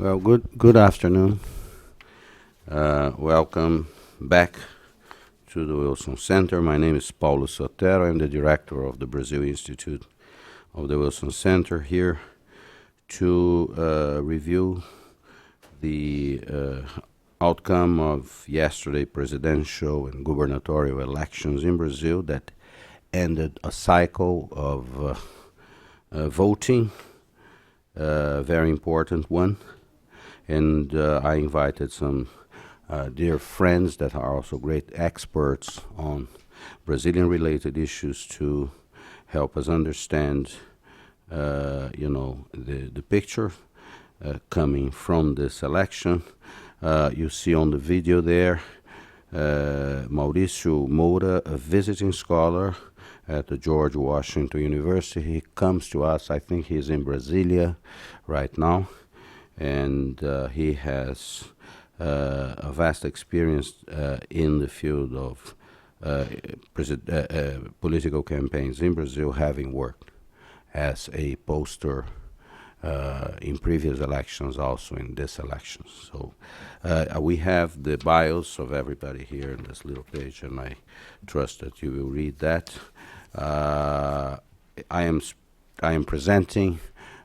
Well, good afternoon. Welcome back to the Wilson Center. My name is Paulo Sotero. I'm the director of the Brazil Institute of the Wilson Center, here to review the outcome of yesterday presidential and gubernatorial elections in Brazil that ended a cycle of voting, a very important one. And I invited some dear friends that are also great experts on Brazilian-related issues to help us understand, the picture coming from this election. You see on the video there, Mauricio Moura, a visiting scholar at the George Washington University. He comes to us, I think he's in Brasilia right now, and he has a vast experience in the field of political campaigns in Brazil, having worked as a poster in previous elections, also in this election. So we have the bios of everybody here in this little page, and I trust that you will read that. I am presenting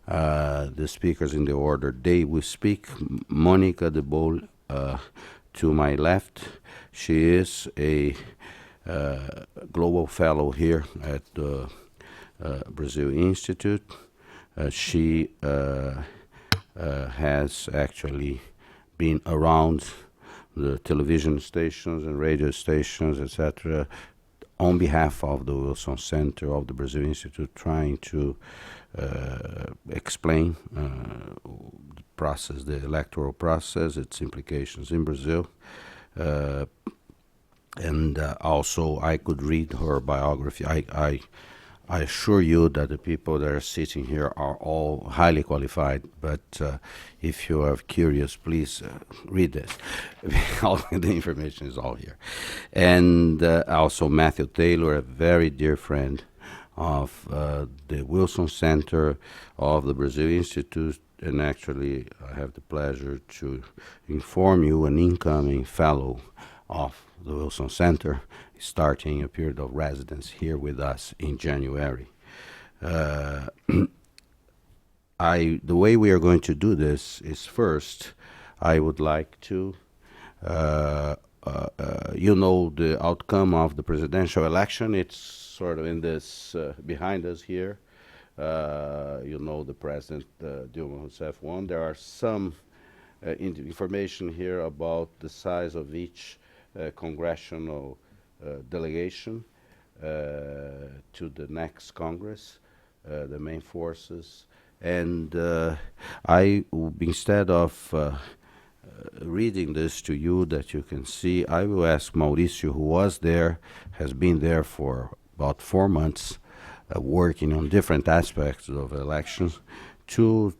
the speakers in the order they will speak. Monica de Bol, to my left, she is a global fellow here at the Brazil Institute. She has actually been around the television stations and radio stations, etc., on behalf of the Wilson Center of the Brazil Institute, trying to explain the process, the electoral process, its implications in Brazil. And also, I could read her biography. I assure you that the people that are sitting here are all highly qualified, but if you are curious, please read this. All the information is all here. And also Matthew Taylor, a very dear friend of the Wilson Center of the Brazil Institute, and actually I have the pleasure to inform you, an incoming fellow of the Wilson Center, starting a period of residence here with us in January. The way we are going to do this is, first, I would like to, the outcome of the presidential election. It's sort of in this, behind us here. The President Dilma Rousseff won. There are some information here about the size of each congressional delegation to the next Congress, the main forces. And instead of reading this to you that you can see, I will ask Mauricio, who was there, has been there for about 4 months, working on different aspects of elections, to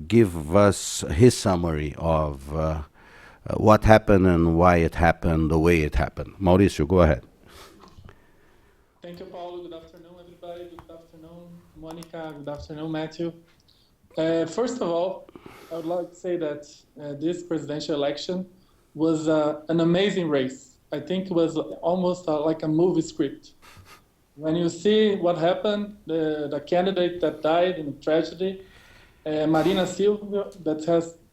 give us his summary of what happened and why it happened the way it happened. Mauricio, go ahead. Thank you, Paulo. Good afternoon, everybody. Good afternoon, Monica. Good afternoon, Matthew. First of all, I would like to say that this presidential election was an amazing race. I think it was almost like a movie script. When you see what happened, the candidate that died in a tragedy, Marina Silva,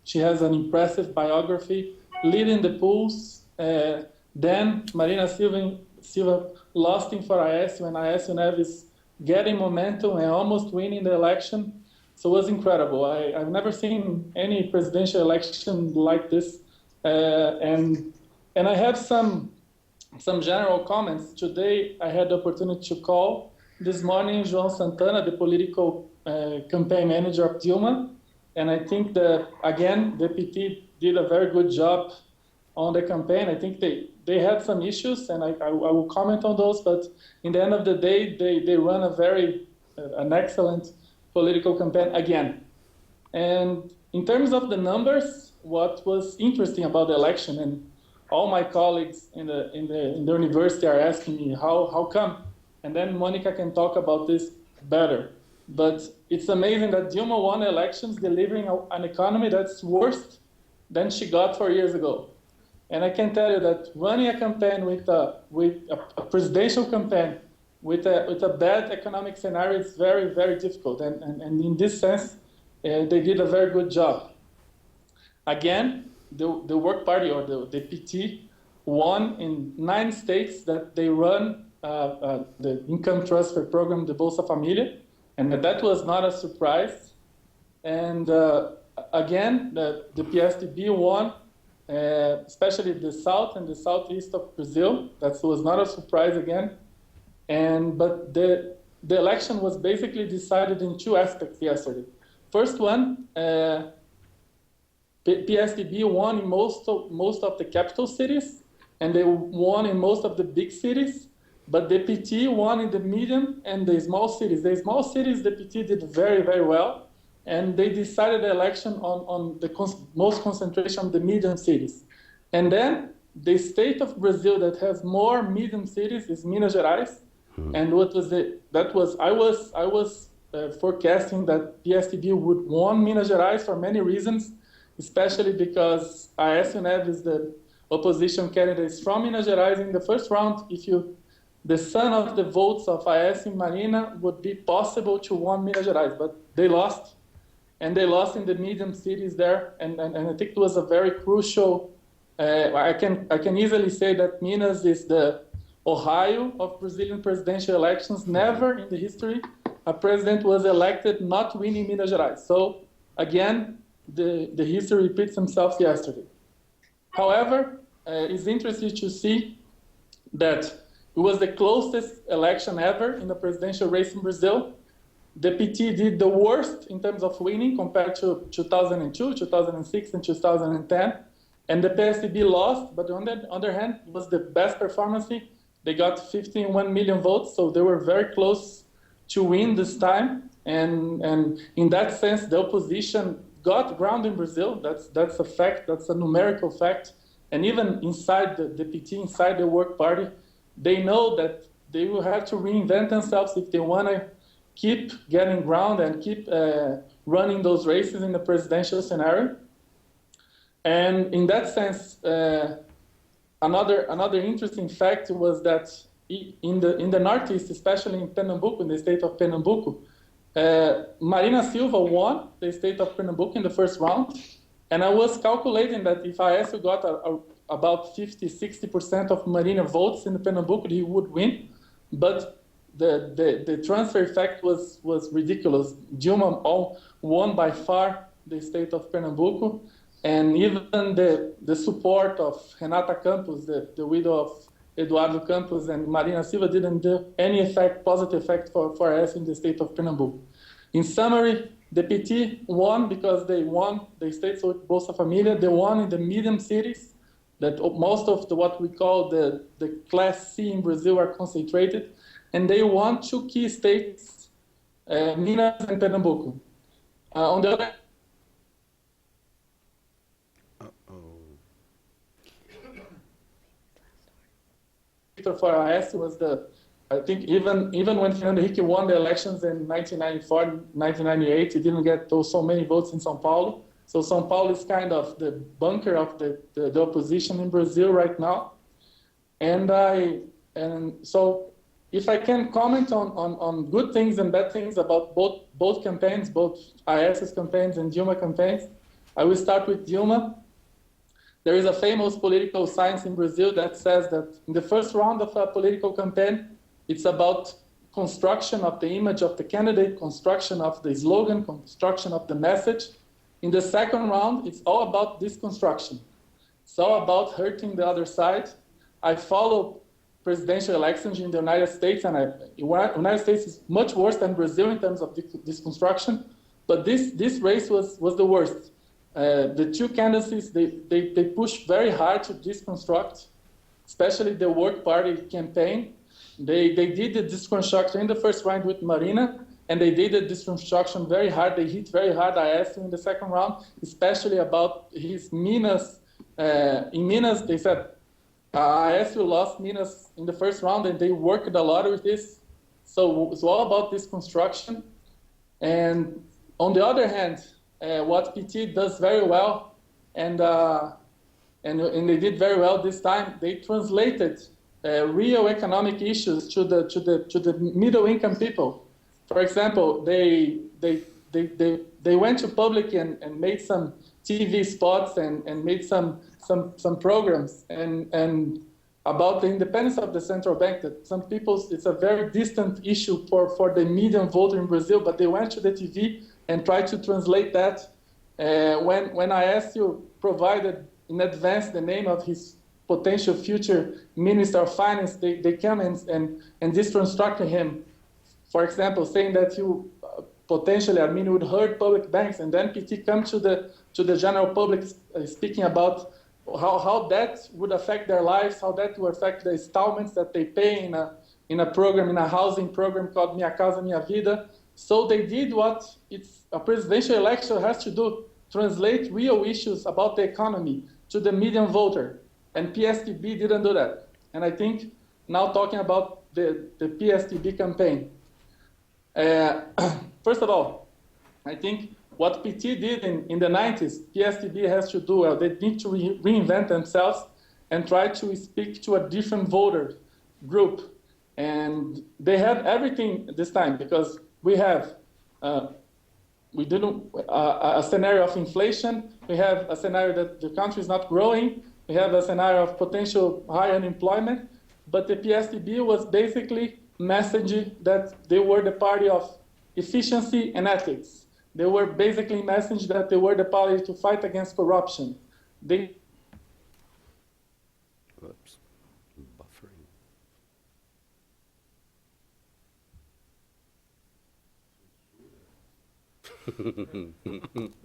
she has an impressive biography, leading the polls. Then Marina Silva lost for Aécio, and Aécio Neves getting momentum and almost winning the election. So it was incredible. I've never seen any presidential election like this. And I have some general comments. Today, I had the opportunity to call this morning João Santana, the political campaign manager of Dilma. And I think that, again, the PT did a very good job on the campaign. I think they had some issues, and I will comment on those. But in the end of the day, they run an excellent political campaign again. And in terms of the numbers, what was interesting about the election, and all my colleagues in the university are asking me, how come? And then Monica can talk about this better. But it's amazing that Dilma won elections delivering an economy that's worse than she got 4 years ago. And I can tell you that running a campaign with a presidential campaign with a bad economic scenario is very, very difficult. And in this sense, they did a very good job. Again, the Work Party, or the PT, won in 9 states that they run the income transfer program, the Bolsa Família, and that was not a surprise. And again, the PSDB won, especially the south and the southeast of Brazil. That was not a surprise again. But the election was basically decided in 2 aspects yesterday. First one, PSDB won in most of the capital cities, and they won in most of the big cities, but the PT won in the medium and the small cities. The small cities, the PT did very, very well, and they decided the election on the most concentration of the medium cities. And then the state of Brazil that has more medium cities is Minas Gerais. And what was it? I was forecasting that PSDB would win Minas Gerais for many reasons, especially because Aécio Neves, the opposition candidate, is from Minas Gerais. In the first round, the sum of the votes of Aécio and Marina would be possible to win Minas Gerais, but they lost, and they lost in the medium cities there, and I think it was a very crucial. I can easily say that Minas is the Ohio of Brazilian presidential elections. Never in the history a president was elected not winning Minas Gerais. So again, the history repeats itself yesterday. However, it's interesting to see that it was the closest election ever in the presidential race in Brazil. The PT did the worst in terms of winning compared to 2002, 2006, and 2010. And the PSDB lost, but on the other hand, it was the best performance. They got 51 million votes, so they were very close to win this time. And in that sense, the opposition got ground in Brazil. That's a fact. That's a numerical fact. And even inside the PT, inside the Work Party, they know that they will have to reinvent themselves if they want to keep getting ground and keep running those races in the presidential scenario. And in that sense, another interesting fact was that in the Northeast, especially in Pernambuco, in the state of Pernambuco, Marina Silva won the state of Pernambuco in the first round. And I was calculating that if Aécio got about 50-60% of Marina votes in the Pernambuco, he would win. But the transfer effect was ridiculous. Dilma won by far the state of Pernambuco. And even the support of Renata Campos, the widow of Eduardo Campos, and Marina Silva didn't do any positive effect for us in the state of Pernambuco. In summary, the PT won because they won the states with Bolsa Família. They won in the medium cities that most of what we call the Class C in Brazil are concentrated. And they won 2 key states, Minas and Pernambuco. On the other for Aécio was I think even when Fernando Henrique won the elections in 1994, 1998, he didn't get so many votes in São Paulo. So São Paulo is kind of the bunker of the opposition in Brazil right now. And so if I can comment on good things and bad things about both campaigns, both Aécio's campaigns and Dilma campaigns, I will start with Dilma. There is a famous political science in Brazil that says that in the first round of a political campaign, it's about construction of the image of the candidate, construction of the slogan, construction of the message. In the second round, it's all about disconstruction. It's all about hurting the other side. I follow presidential elections in the United States, and the United States is much worse than Brazil in terms of disconstruction, but this race was the worst. The 2 candidates, they pushed very hard to deconstruct, especially the Work Party campaign. They did the deconstruction in the first round with Marina, and they did the deconstruction very hard. They hit very hard Aécio in the second round, especially about his Minas. In Minas, they said Aécio lost Minas in the first round, and they worked a lot with this. So it's all about deconstruction. And on the other hand, what PT does very well, and they did very well this time, they translated real economic issues to the middle income people. For example, they went to public and made some TV spots and made some programs and about the independence of the central bank, that some people, it's a very distant issue for the median voter in Brazil, but they went to the TV and tried to translate that. When Aécio provided in advance the name of his potential future Minister of Finance, they come and deconstructed him. For example, saying that you potentially, would hurt public banks, and then PT come to the general public speaking about how that would affect their lives, how that would affect the installments that they pay in a program, in a housing program called Minha Casa Minha Vida. So they did what a presidential election has to do, translate real issues about the economy to the median voter. And PSDB didn't do that. And I think now talking about the PSDB campaign. First of all, I think what PT did in the 90s, PSDB has to do well. They need to reinvent themselves and try to speak to a different voter group. And they have everything this time, because we have a scenario of inflation. We have a scenario that the country is not growing. We have a scenario of potential high unemployment. But the PSDB was basically messaging that they were the party of efficiency and ethics. They were basically messaging that they were the party to fight against corruption. They Oops. Buffering.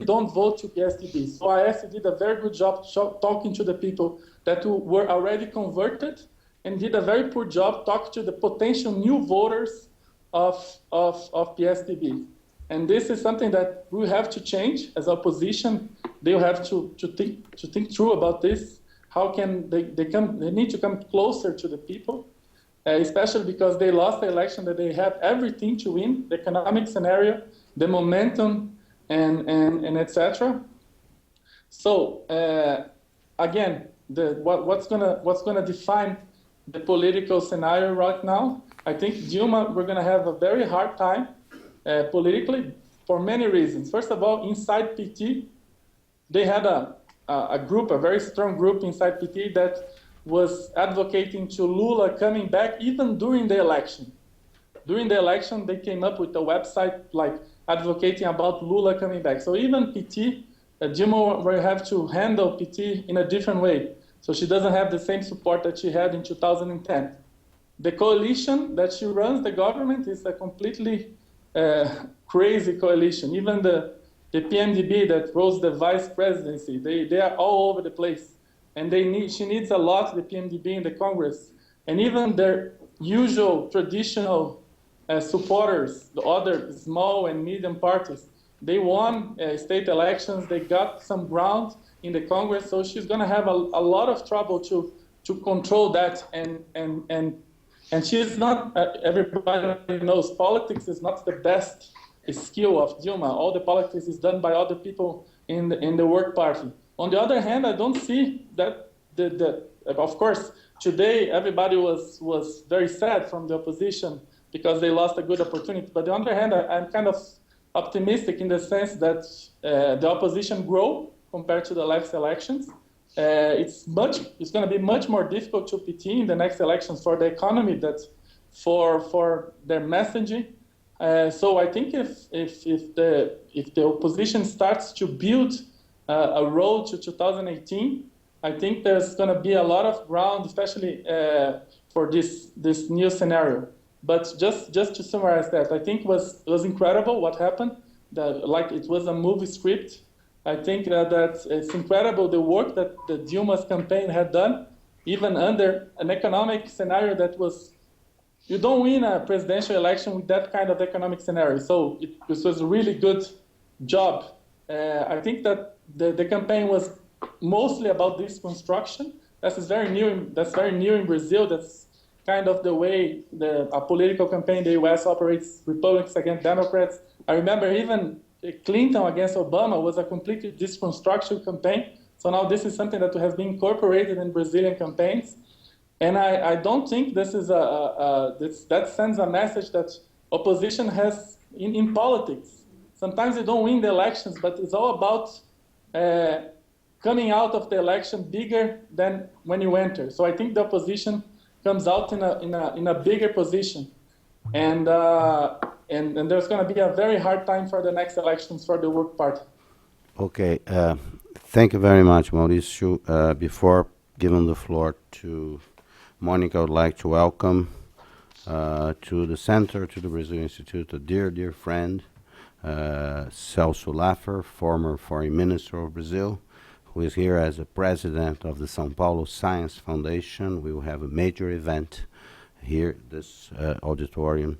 don't vote to PSDB. So Aécio did a very good job talking to the people that were already converted, and did a very poor job talking to the potential new voters of PSDB. And this is something that we have to change as opposition. They have to think through about this. How can they need to come closer to the people, especially because they lost the election, that they have everything to win, the economic scenario, the momentum, and etc. So again, what's gonna define the political scenario right now? I think Dilma, we're gonna have a very hard time politically for many reasons. First of all, inside PT, they had a group, a very strong group inside PT that was advocating to Lula coming back even during the election. During the election, they came up with a website like advocating about Lula coming back. So even PT, Dilma will have to handle PT in a different way. So she doesn't have the same support that she had in 2010. The coalition that she runs the government is a completely crazy coalition. Even the PMDB that rules the vice presidency, they are all over the place. And she needs a lot, the PMDB in the Congress. And even their usual traditional supporters, the other small and medium parties, they won state elections, they got some ground in the Congress, so she's gonna have a lot of trouble to control that, and she's not, everybody knows politics is not the best skill of Dilma. All the politics is done by other people in the work party. On the other hand, I don't see that of course, today everybody was very sad from the opposition because they lost a good opportunity. But on the other hand, I'm kind of optimistic in the sense that the opposition grow compared to the last elections. It's going to be much more difficult to PT in the next elections for the economy, that for their messaging. So I think if the opposition starts to build a road to 2018, I think there's going to be a lot of ground, especially for this new scenario. But just to summarize that, I think it was incredible what happened. Like it was a movie script. I think that it's incredible the work that the Dilma's campaign had done, even under an economic scenario that was, you don't win a presidential election with that kind of economic scenario. So this was a really good job. I think that the campaign was mostly about this construction. That's very new in Brazil. That's kind of the way a political campaign in the US operates, Republicans against Democrats, I remember even Clinton against Obama was a completely disconstructive campaign. So now this is something that has been incorporated in Brazilian campaigns. And I don't think this is that sends a message that opposition has in politics. Sometimes you don't win the elections, but it's all about coming out of the election bigger than when you enter. So I think the opposition comes out in a bigger position, and there's going to be a very hard time for the next elections for the Work Party. Okay, thank you very much, Mauricio. Before giving the floor to Monica, I would like to welcome to the center, to the Brazil Institute, a dear friend, Celso Laffer, former Foreign Minister of Brazil, who is here as the president of the São Paulo Science Foundation. We will have a major event here, this auditorium,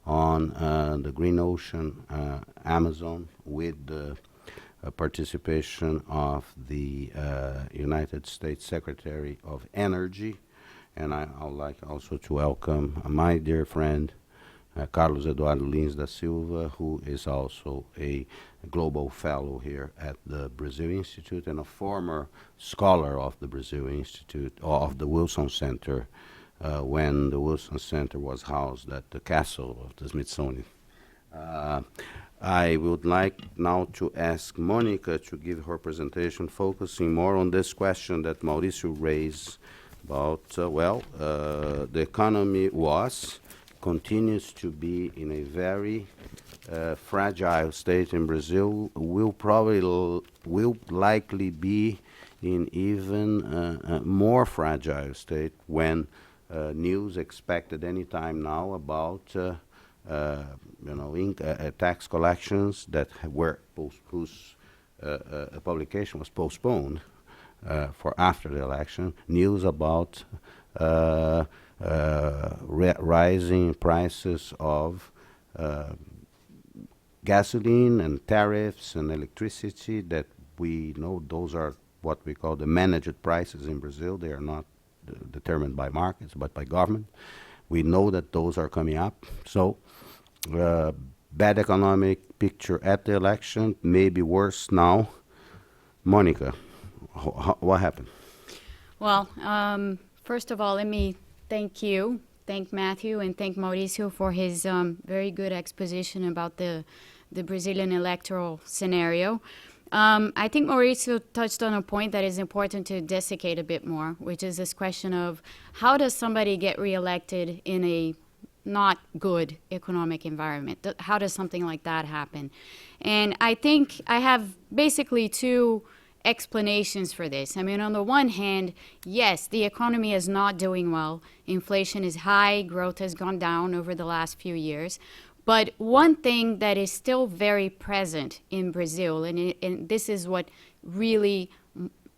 on the Green Ocean, Amazon, with the participation of the United States Secretary of Energy. And I would like also to welcome my dear friend, Carlos Eduardo Lins da Silva, who is also a global fellow here at the Brazil Institute and a former scholar of the Brazil Institute, of the Wilson Center, when the Wilson Center was housed at the castle of the Smithsonian. I would like now to ask Monica to give her presentation, focusing more on this question that Mauricio raised about, the economy continues to be in a very fragile state in Brazil, will likely be in even more fragile state when news expected any time now about tax collections that were whose publication was postponed for after the election, news about rising prices of gasoline and tariffs and electricity that we know those are what we call the managed prices in Brazil. They are not determined by markets but by government. We know that those are coming up. So bad economic picture at the election, maybe worse now. Monica, what happened? Well, first of all, let me thank Matthew, and thank Mauricio for his very good exposition about the Brazilian electoral scenario. I think Mauricio touched on a point that is important to dissecate a bit more, which is this question of how does somebody get reelected in a not good economic environment? How does something like that happen? And I think I have basically two explanations for this. I mean, on the one hand, yes, the economy is not doing well. Inflation is high, growth has gone down over the last few years. But one thing that is still very present in Brazil, and this is what really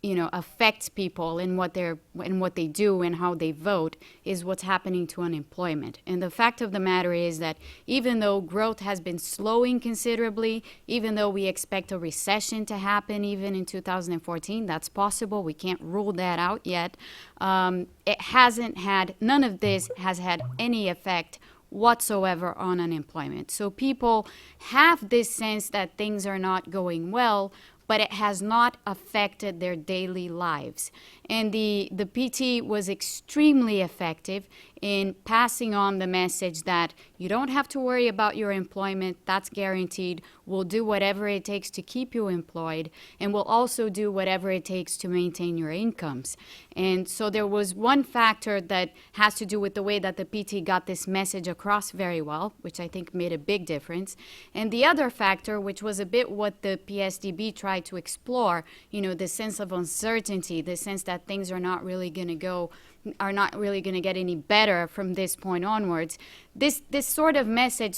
affects people in what they do and how they vote, is what's happening to unemployment. And the fact of the matter is that even though growth has been slowing considerably, even though we expect a recession to happen even in 2014, that's possible, we can't rule that out yet, none of this has had any effect whatsoever on unemployment. So people have this sense that things are not going well, but it has not affected their daily lives. And the PT was extremely effective in passing on the message that you don't have to worry about your employment, that's guaranteed. We'll do whatever it takes to keep you employed, and we'll also do whatever it takes to maintain your incomes. And so there was one factor that has to do with the way that the PT got this message across very well, which I think made a big difference. And the other factor, which was a bit what the PSDB tried to explore, the sense of uncertainty, the sense that things are not really going to get any better from this point onwards. This sort of message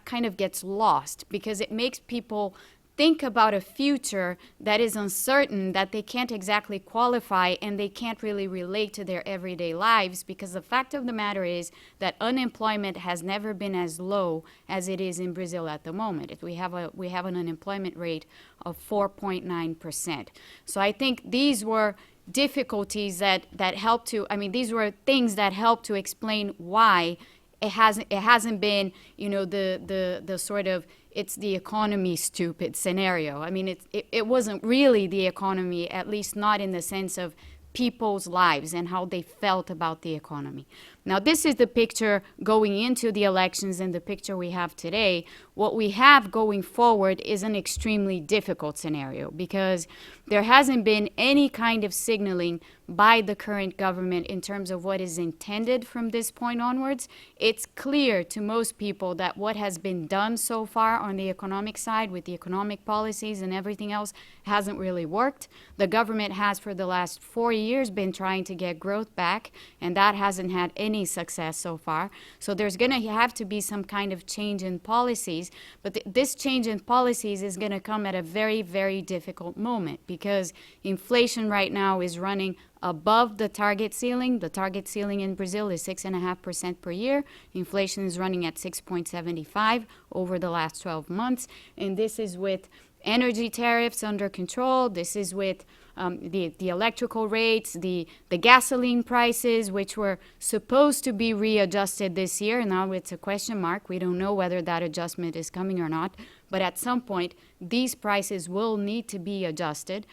kind of gets lost because it makes people think about a future that is uncertain, that they can't exactly qualify, and they can't really relate to their everyday lives, because the fact of the matter is that unemployment has never been as low as it is in Brazil at the moment. We have an unemployment rate of 4.9%. So I think these were difficulties that help to, these were things that help to explain why it hasn't been, the sort of it's the economy stupid scenario. I mean, it wasn't really the economy, at least not in the sense of people's lives and how they felt about the economy. Now, this is the picture going into the elections and the picture we have today. What we have going forward is an extremely difficult scenario because there hasn't been any kind of signaling by the current government in terms of what is intended from this point onwards. It's clear to most people that what has been done so far on the economic side with the economic policies and everything else hasn't really worked. The government has for the last 4 years been trying to get growth back, and that hasn't had any success so far. So there's going to have to be some kind of change in policies, but this change in policies is going to come at a very, very difficult moment because inflation right now is running above the target ceiling. The target ceiling in Brazil is 6.5% per year. Inflation is running at 6.75 over the last 12 months, and this is with energy tariffs under control. This is with the electrical rates, the gasoline prices, which were supposed to be readjusted this year. Now it's a question mark. We don't know whether that adjustment is coming or not. But at some point, these prices will need to be adjusted.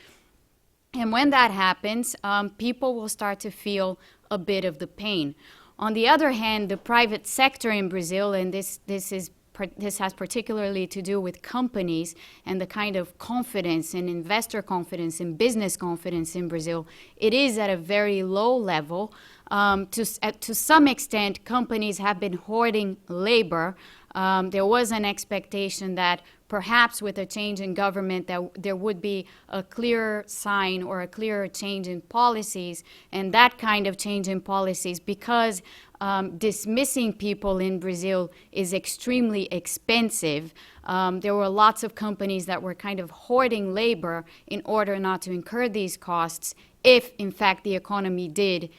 And when that happens, people will start to feel a bit of the pain. On the other hand, the private sector in Brazil, and this has particularly to do with companies and the kind of confidence and investor confidence and business confidence in Brazil, it is at a very low level. To some extent, companies have been hoarding labor. There was an expectation that perhaps with a change in government that there would be a clearer sign or a clearer change in policies, and that kind of change in policies, because dismissing people in Brazil is extremely expensive. There were lots of companies that were kind of hoarding labor in order not to incur these costs if, in fact, the economy did,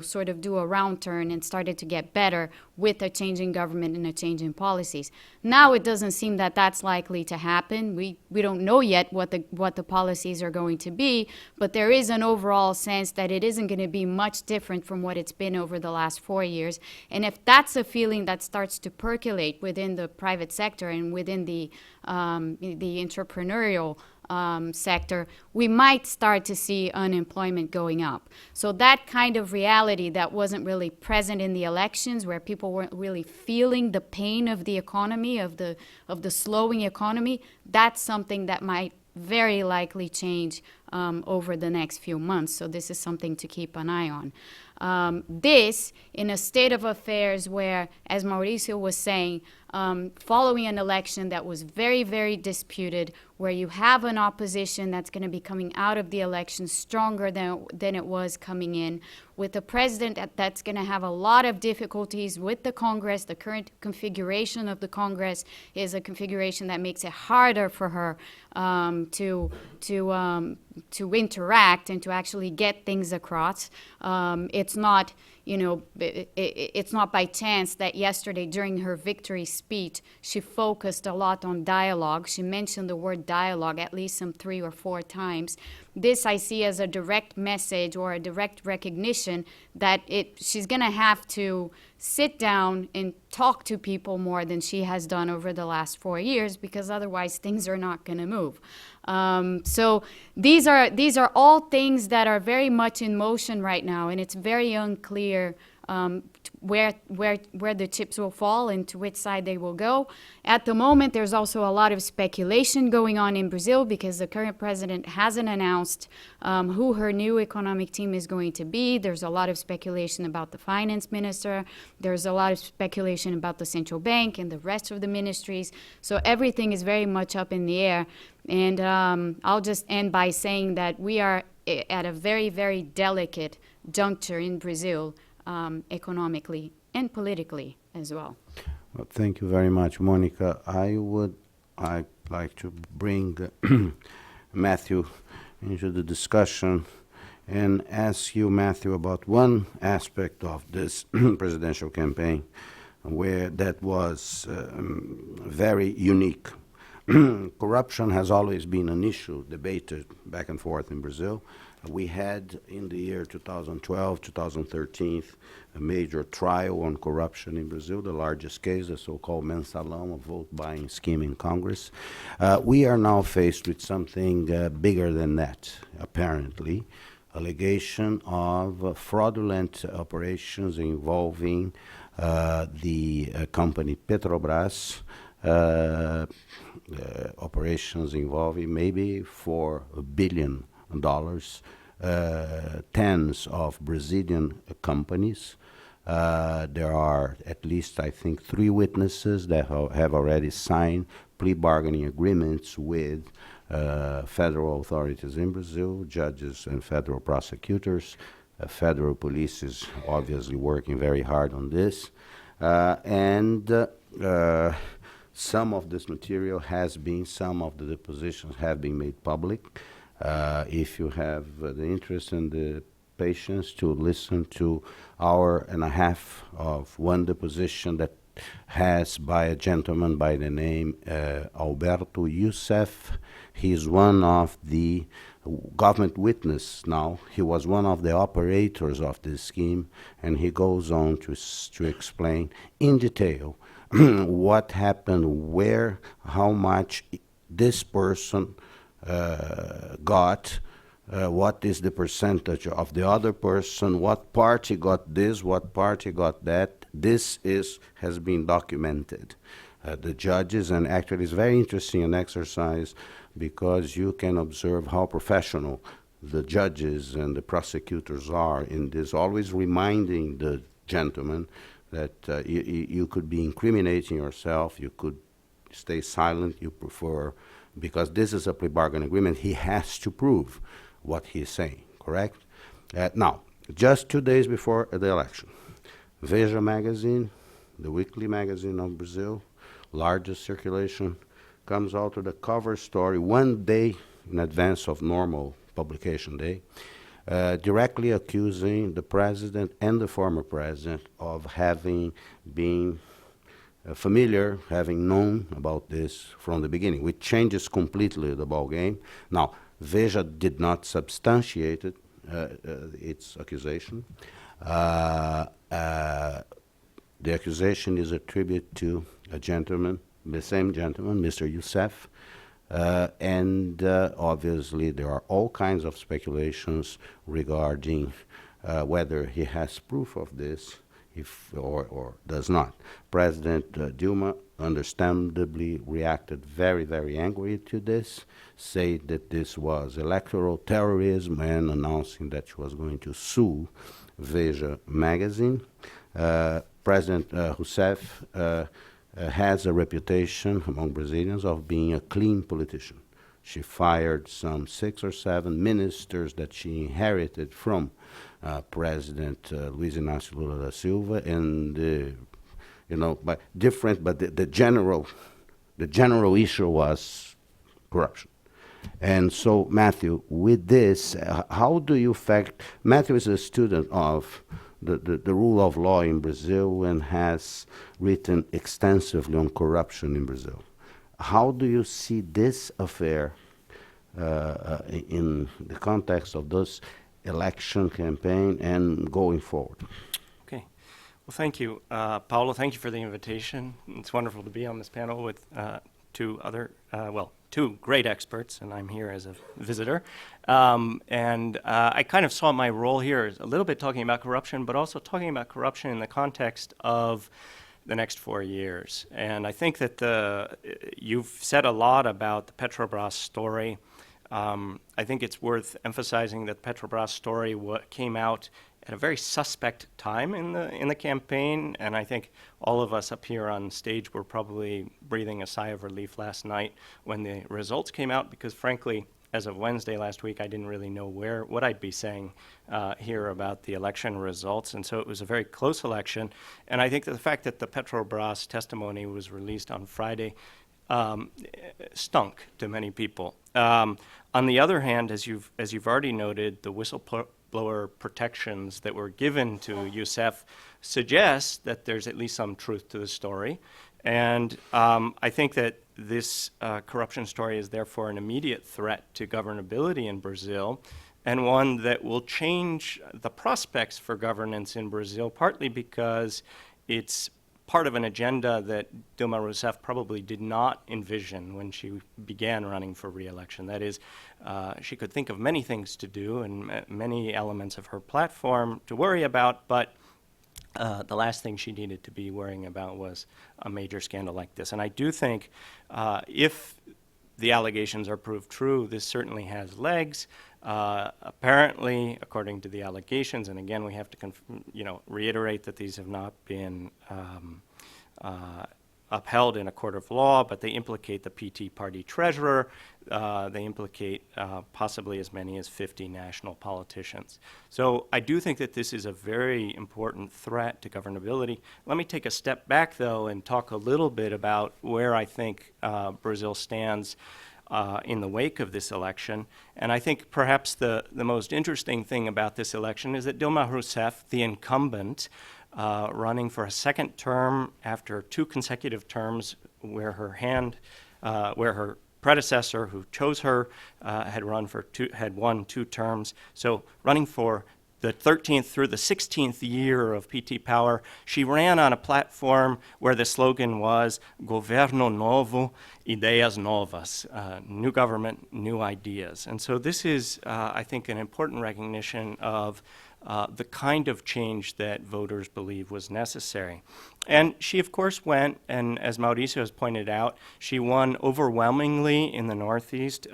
sort of do a round turn and started to get better with a change in government and a change in policies. Now it doesn't seem that that's likely to happen. We don't know yet what the policies are going to be, but there is an overall sense that it isn't going to be much different from what it's been over the last 4 years. And if that's a feeling that starts to percolate within the private sector and within the entrepreneurial sector, we might start to see unemployment going up. So that kind of reality that wasn't really present in the elections, where people weren't really feeling the pain of the economy, of the slowing economy, that's something that might very likely change over the next few months. So this is something to keep an eye on. This, in a state of affairs where, as Mauricio was saying, following an election that was very, very disputed, where you have an opposition that's going to be coming out of the election stronger than it was coming in, with a president that's going to have a lot of difficulties with the Congress. The current configuration of the Congress is a configuration that makes it harder for her to interact and to actually get things across. It's not, it's not by chance that yesterday during her victory speech, she focused a lot on dialogue. She mentioned the word dialogue at least some 3 or 4 times. This I see as a direct message or a direct recognition that she's going to have to sit down and talk to people more than she has done over the last 4 years, because otherwise things are not going to move. So these are all things that are very much in motion right now, and it's very unclear where the chips will fall and to which side they will go. At the moment, there's also a lot of speculation going on in Brazil because the current president hasn't announced who her new economic team is going to be. There's a lot of speculation about the finance minister. There's a lot of speculation about the central bank and the rest of the ministries. So everything is very much up in the air. And I'll just end by saying that we are at a very, very delicate juncture in Brazil, economically and politically as well. Well, thank you very much, Monica. I'd like to bring Matthew into the discussion and ask you, Matthew, about one aspect of this presidential campaign where that was very unique. Corruption has always been an issue debated back and forth in Brazil. We had in the year 2012, 2013, a major trial on corruption in Brazil, the largest case, the so-called mensalão, a vote-buying scheme in Congress. We are now faced with something bigger than that, apparently, allegation of fraudulent operations involving the company Petrobras, operations involving maybe $4 billion, tens of Brazilian companies. There are at least, I think, 3 witnesses that have already signed plea bargaining agreements with federal authorities in Brazil, judges and federal prosecutors. Federal police is obviously working very hard on this. Some of this material some of the depositions have been made public. If you have the interest and the patience to listen to hour and a half of one deposition that has by a gentleman by the name Alberto Youssef. He's one of the government witness now. He was one of the operators of this scheme, and he goes on to explain in detail what happened, where, how much this person got, what is the percentage of the other person, what party got this, what party got that. This has been documented. The judges, and actually it's very interesting an exercise because you can observe how professional the judges and the prosecutors are in this, always reminding the gentleman that you could be incriminating yourself, you could stay silent, you prefer, because this is a plea bargain agreement, he has to prove what he's saying, correct? Now, just 2 days before the election, Veja magazine, the weekly magazine of Brazil, largest circulation, comes out with a cover story 1 day in advance of normal publication day, directly accusing the president and the former president of having been familiar, having known about this from the beginning, which changes completely the ball game. Now, Veja did not substantiate its accusation. The accusation is attributed to a gentleman, the same gentleman, Mr. Youssef, and obviously there are all kinds of speculations regarding whether he has proof of this or does not. President Dilma understandably reacted very, very angry to this, said that this was electoral terrorism, and announcing that she was going to sue Veja magazine. President Rousseff has a reputation among Brazilians of being a clean politician. She fired some 6 or 7 ministers that she inherited from President Luiz Inácio Lula da Silva, and but different. But the general issue was corruption. And so, Matthew, with this, how do you Matthew is a student of the rule of law in Brazil and has written extensively on corruption in Brazil. How do you see this affair in the context of this election campaign and going forward? Okay. Well, thank you. Paulo, thank you for the invitation. It's wonderful to be on this panel with two great experts, and I'm here as a visitor. I kind of saw my role here as a little bit talking about corruption, but also talking about corruption in the context of the next 4 years. And I think that you've said a lot about the Petrobras story. I think it's worth emphasizing that the Petrobras story came out at a very suspect time in the campaign, and I think all of us up here on stage were probably breathing a sigh of relief last night when the results came out, because frankly, as of Wednesday last week, I didn't really know what I'd be saying here about the election results, and so it was a very close election. And I think that the fact that the Petrobras testimony was released on Friday stunk to many people. On the other hand, as you've already noted, the whistleblower protections that were given to Youssef suggest that there's at least some truth to the story. And I think that this corruption story is therefore an immediate threat to governability in Brazil, and one that will change the prospects for governance in Brazil, partly because it's part of an agenda that Dilma Rousseff probably did not envision when she began running for re-election. That is, she could think of many things to do and many elements of her platform to worry about, but the last thing she needed to be worrying about was a major scandal like this. And I do think if the allegations are proved true, this certainly has legs. Apparently, according to the allegations, and again, we have to reiterate that these have not been upheld in a court of law, but they implicate the PT party treasurer. They implicate possibly as many as 50 national politicians. So I do think that this is a very important threat to governability. Let me take a step back, though, and talk a little bit about where I think Brazil stands in the wake of this election. And I think perhaps the most interesting thing about this election is that Dilma Rousseff, the incumbent, running for a second term after 2 consecutive terms where her predecessor who chose her had won 2 terms. So running for the 13th through the 16th year of PT power, she ran on a platform where the slogan was Governo Novo, Ideias Novas, new government, new ideas. And so this is, I think, an important recognition of the kind of change that voters believe was necessary. And she, of course, went, and as Mauricio has pointed out, she won overwhelmingly in the Northeast,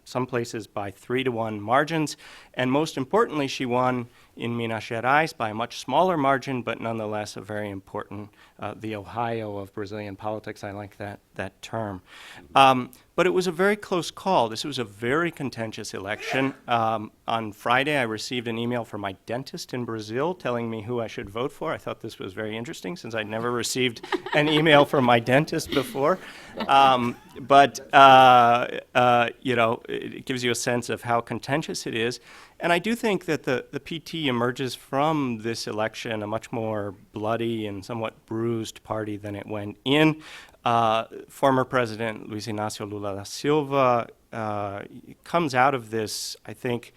some places by 3-to-1 margins, and most importantly, she won in Minas Gerais by a much smaller margin, but nonetheless a very important, the Ohio of Brazilian politics. I like that term. But it was a very close call. This was a very contentious election. On Friday, I received an email from my dentist in Brazil telling me who I should vote for. I thought this was very interesting since I'd never received an email from my dentist before. But it gives you a sense of how contentious it is. And I do think that the PT emerges from this election a much more bloody and somewhat bruised party than it went in. Former President Luiz Inácio Lula da Silva comes out of this, I think,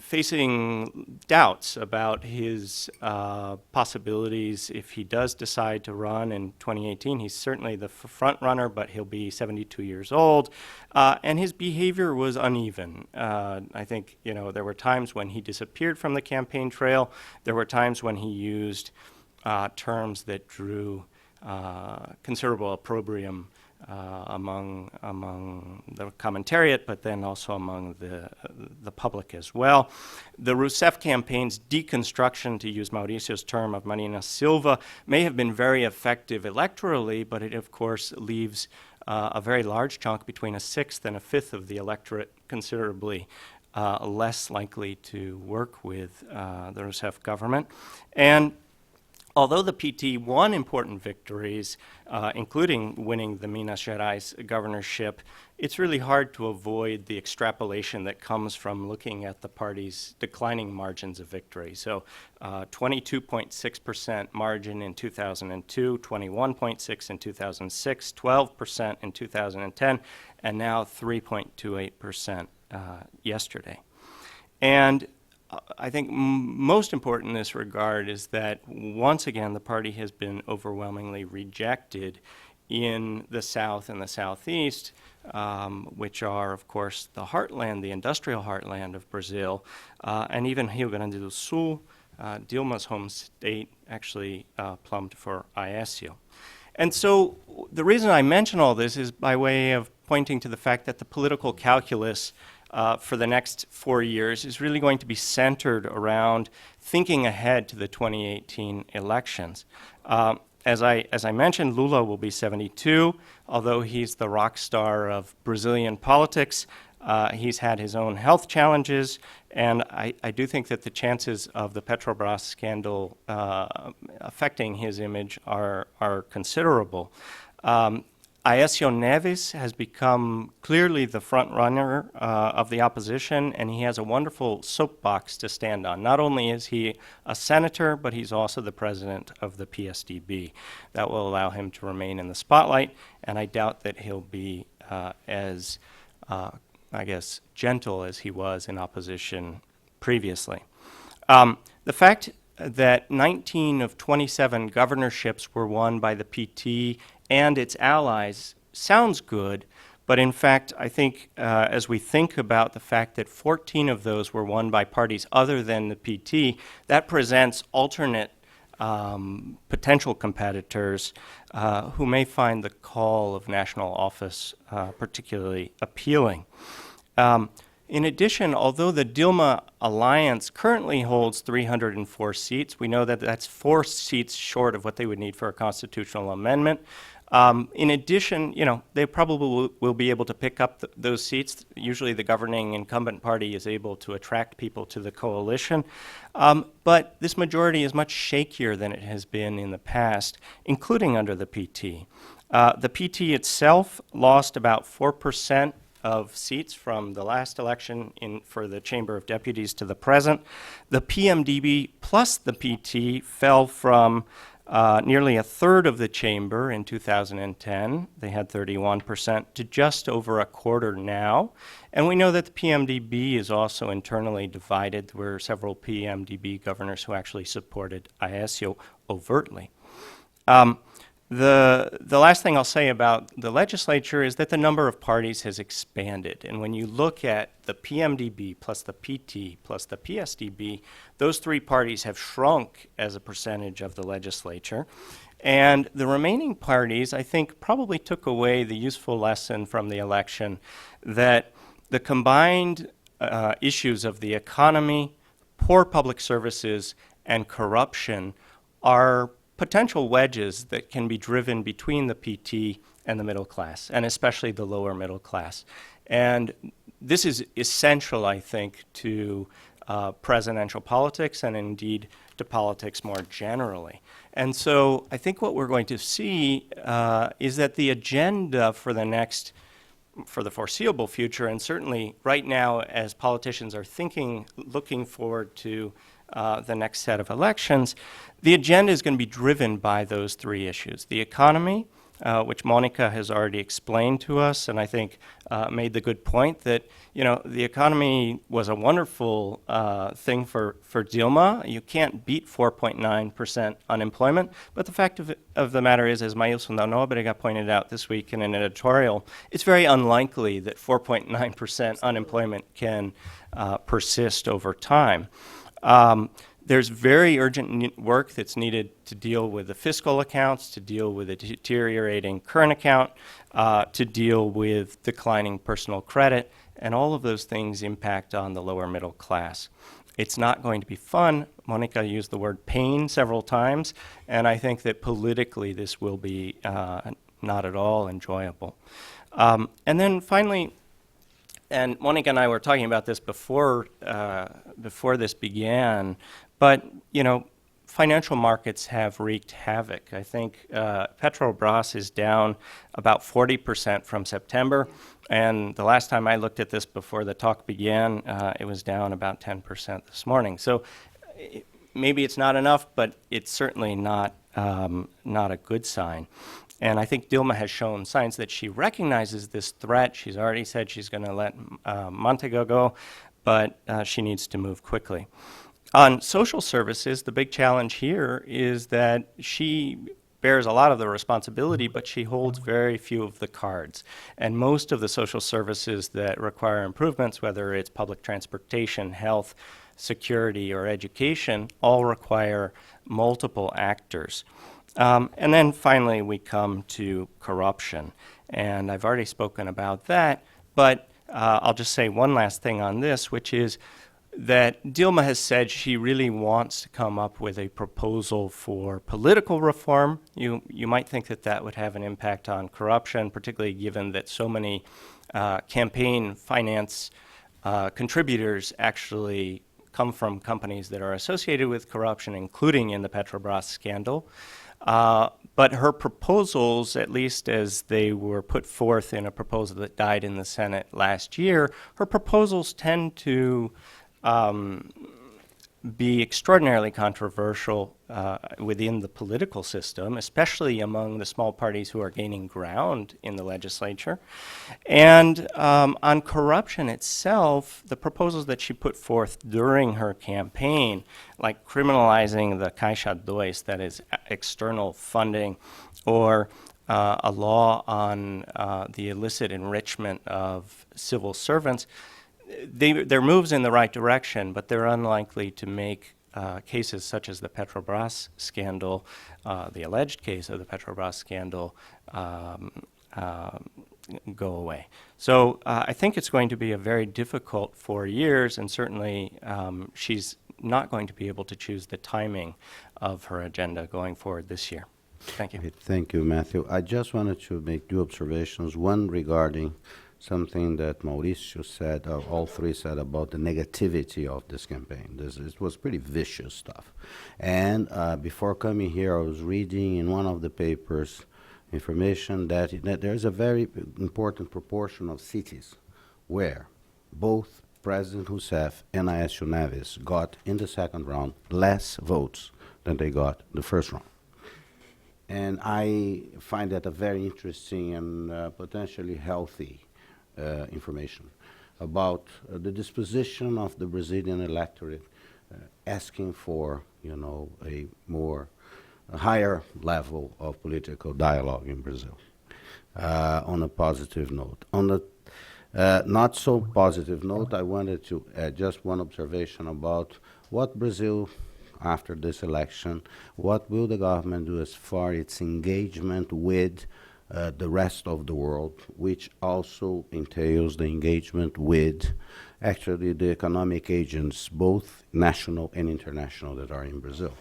facing doubts about his possibilities if he does decide to run in 2018. He's certainly the front runner, but he'll be 72 years old. And his behavior was uneven. I think, there were times when he disappeared from the campaign trail. There were times when he used terms that drew considerable opprobrium among the commentariat, but then also among the public as well. The Rousseff campaign's deconstruction, to use Mauricio's term, of Marina Silva may have been very effective electorally, but it, of course, leaves a very large chunk, between a sixth and a fifth of the electorate, considerably less likely to work with the Rousseff government. And although the PT won important victories, including winning the Minas Gerais governorship, it's really hard to avoid the extrapolation that comes from looking at the party's declining margins of victory. So 22.6% margin in 2002, 21.6% in 2006, 12% in 2010, and now 3.28% yesterday. And I think most important in this regard is that, once again, the party has been overwhelmingly rejected in the South and the Southeast, which are, of course, the heartland, the industrial heartland of Brazil, and even Rio Grande do Sul, Dilma's home state, actually plumbed for Aécio. And so the reason I mention all this is by way of pointing to the fact that the political calculus for the next 4 years is really going to be centered around thinking ahead to the 2018 elections. As I mentioned, Lula will be 72, although he's the rock star of Brazilian politics. He's had his own health challenges, and I do think that the chances of the Petrobras scandal affecting his image are considerable. Aécio Neves has become clearly the front runner of the opposition, and he has a wonderful soapbox to stand on. Not only is he a senator, but he's also the president of the PSDB. That will allow him to remain in the spotlight, and I doubt that he'll be as, I guess, gentle as he was in opposition previously. The fact that 19 of 27 governorships were won by the PT and its allies sounds good, but in fact, I think as we think about the fact that 14 of those were won by parties other than the PT, that presents alternate potential competitors who may find the call of national office particularly appealing. In addition, although the Dilma alliance currently holds 304 seats, we know that that's 4 seats short of what they would need for a constitutional amendment. In addition, they probably will be able to pick up those seats. Usually the governing incumbent party is able to attract people to the coalition. But this majority is much shakier than it has been in the past, including under the PT. The PT itself lost about 4% of seats from the last election for the Chamber of Deputies to the present. The PMDB plus the PT fell from nearly a third of the chamber in 2010. They had 31% to just over a quarter now. And we know that the PMDB is also internally divided. There were several PMDB governors who actually supported Aécio overtly. The last thing I'll say about the legislature is that the number of parties has expanded. And when you look at the PMDB plus the PT plus the PSDB, those 3 parties have shrunk as a percentage of the legislature. And the remaining parties, I think, probably took away the useful lesson from the election that the combined issues of the economy, poor public services, and corruption are potential wedges that can be driven between the PT and the middle class, and especially the lower middle class. And this is essential, I think, to presidential politics and indeed to politics more generally. And so I think what we're going to see is that the agenda for the foreseeable future, and certainly right now as politicians are looking forward to the next set of elections, the agenda is going to be driven by those 3 issues. The economy, which Monica has already explained to us, and I think made the good point that, the economy was a wonderful thing for Dilma. You can't beat 4.9% unemployment, but the fact of the matter is, as Maílson da Nóbrega pointed out this week in an editorial, it's very unlikely that 4.9% unemployment can persist over time. There's very urgent work that's needed to deal with the fiscal accounts, to deal with a deteriorating current account, to deal with declining personal credit, and all of those things impact on the lower middle class. It's not going to be fun. Monica used the word pain several times, and I think that politically this will be not at all enjoyable. And then finally, and Monica and I were talking about this before this began, but financial markets have wreaked havoc. I think Petrobras is down about 40% from September, and the last time I looked at this before the talk began, it was down about 10% this morning. So maybe it's not enough, but it's certainly not a good sign. And I think Dilma has shown signs that she recognizes this threat. She's already said she's going to let Montego go, but she needs to move quickly. On social services, the big challenge here is that she bears a lot of the responsibility, but she holds very few of the cards. And most of the social services that require improvements, whether it's public transportation, health, security, or education, all require multiple actors. And then finally, we come to corruption. And I've already spoken about that, but I'll just say one last thing on this, which is that Dilma has said she really wants to come up with a proposal for political reform. You might think that that would have an impact on corruption, particularly given that so many campaign finance contributors actually come from companies that are associated with corruption, including in the Petrobras scandal. But her proposals, at least as they were put forth in a proposal that died in the Senate last year, her proposals tend to be extraordinarily controversial within the political system, especially among the small parties who are gaining ground in the legislature. And on corruption itself, the proposals that she put forth during her campaign, like criminalizing the Caixa Dois, that is external funding, or a law on the illicit enrichment of civil servants, they're moves in the right direction, but they're unlikely to make cases such as the Petrobras scandal, the alleged case of the Petrobras scandal, go away. So I think it's going to be a very difficult 4 years, and certainly she's not going to be able to choose the timing of her agenda going forward this year. Thank you. Okay, thank you, Matthew. I just wanted to make two observations. One regarding something that Mauricio said, or all three said, about the negativity of this campaign. It was pretty vicious stuff. And before coming here, I was reading in one of the papers information that there's a very important proportion of cities where both President Rousseff and Aécio Neves got in the second round less votes than they got the first round. And I find that a very interesting and potentially healthy information about the disposition of the Brazilian electorate asking for, a higher level of political dialogue in Brazil. On a positive note. On the not so positive note, I wanted to add just one observation about what Brazil, after this election, what will the government do as far as its engagement with the rest of the world, which also entails the engagement with actually the economic agents, both national and international, that are in Brazil.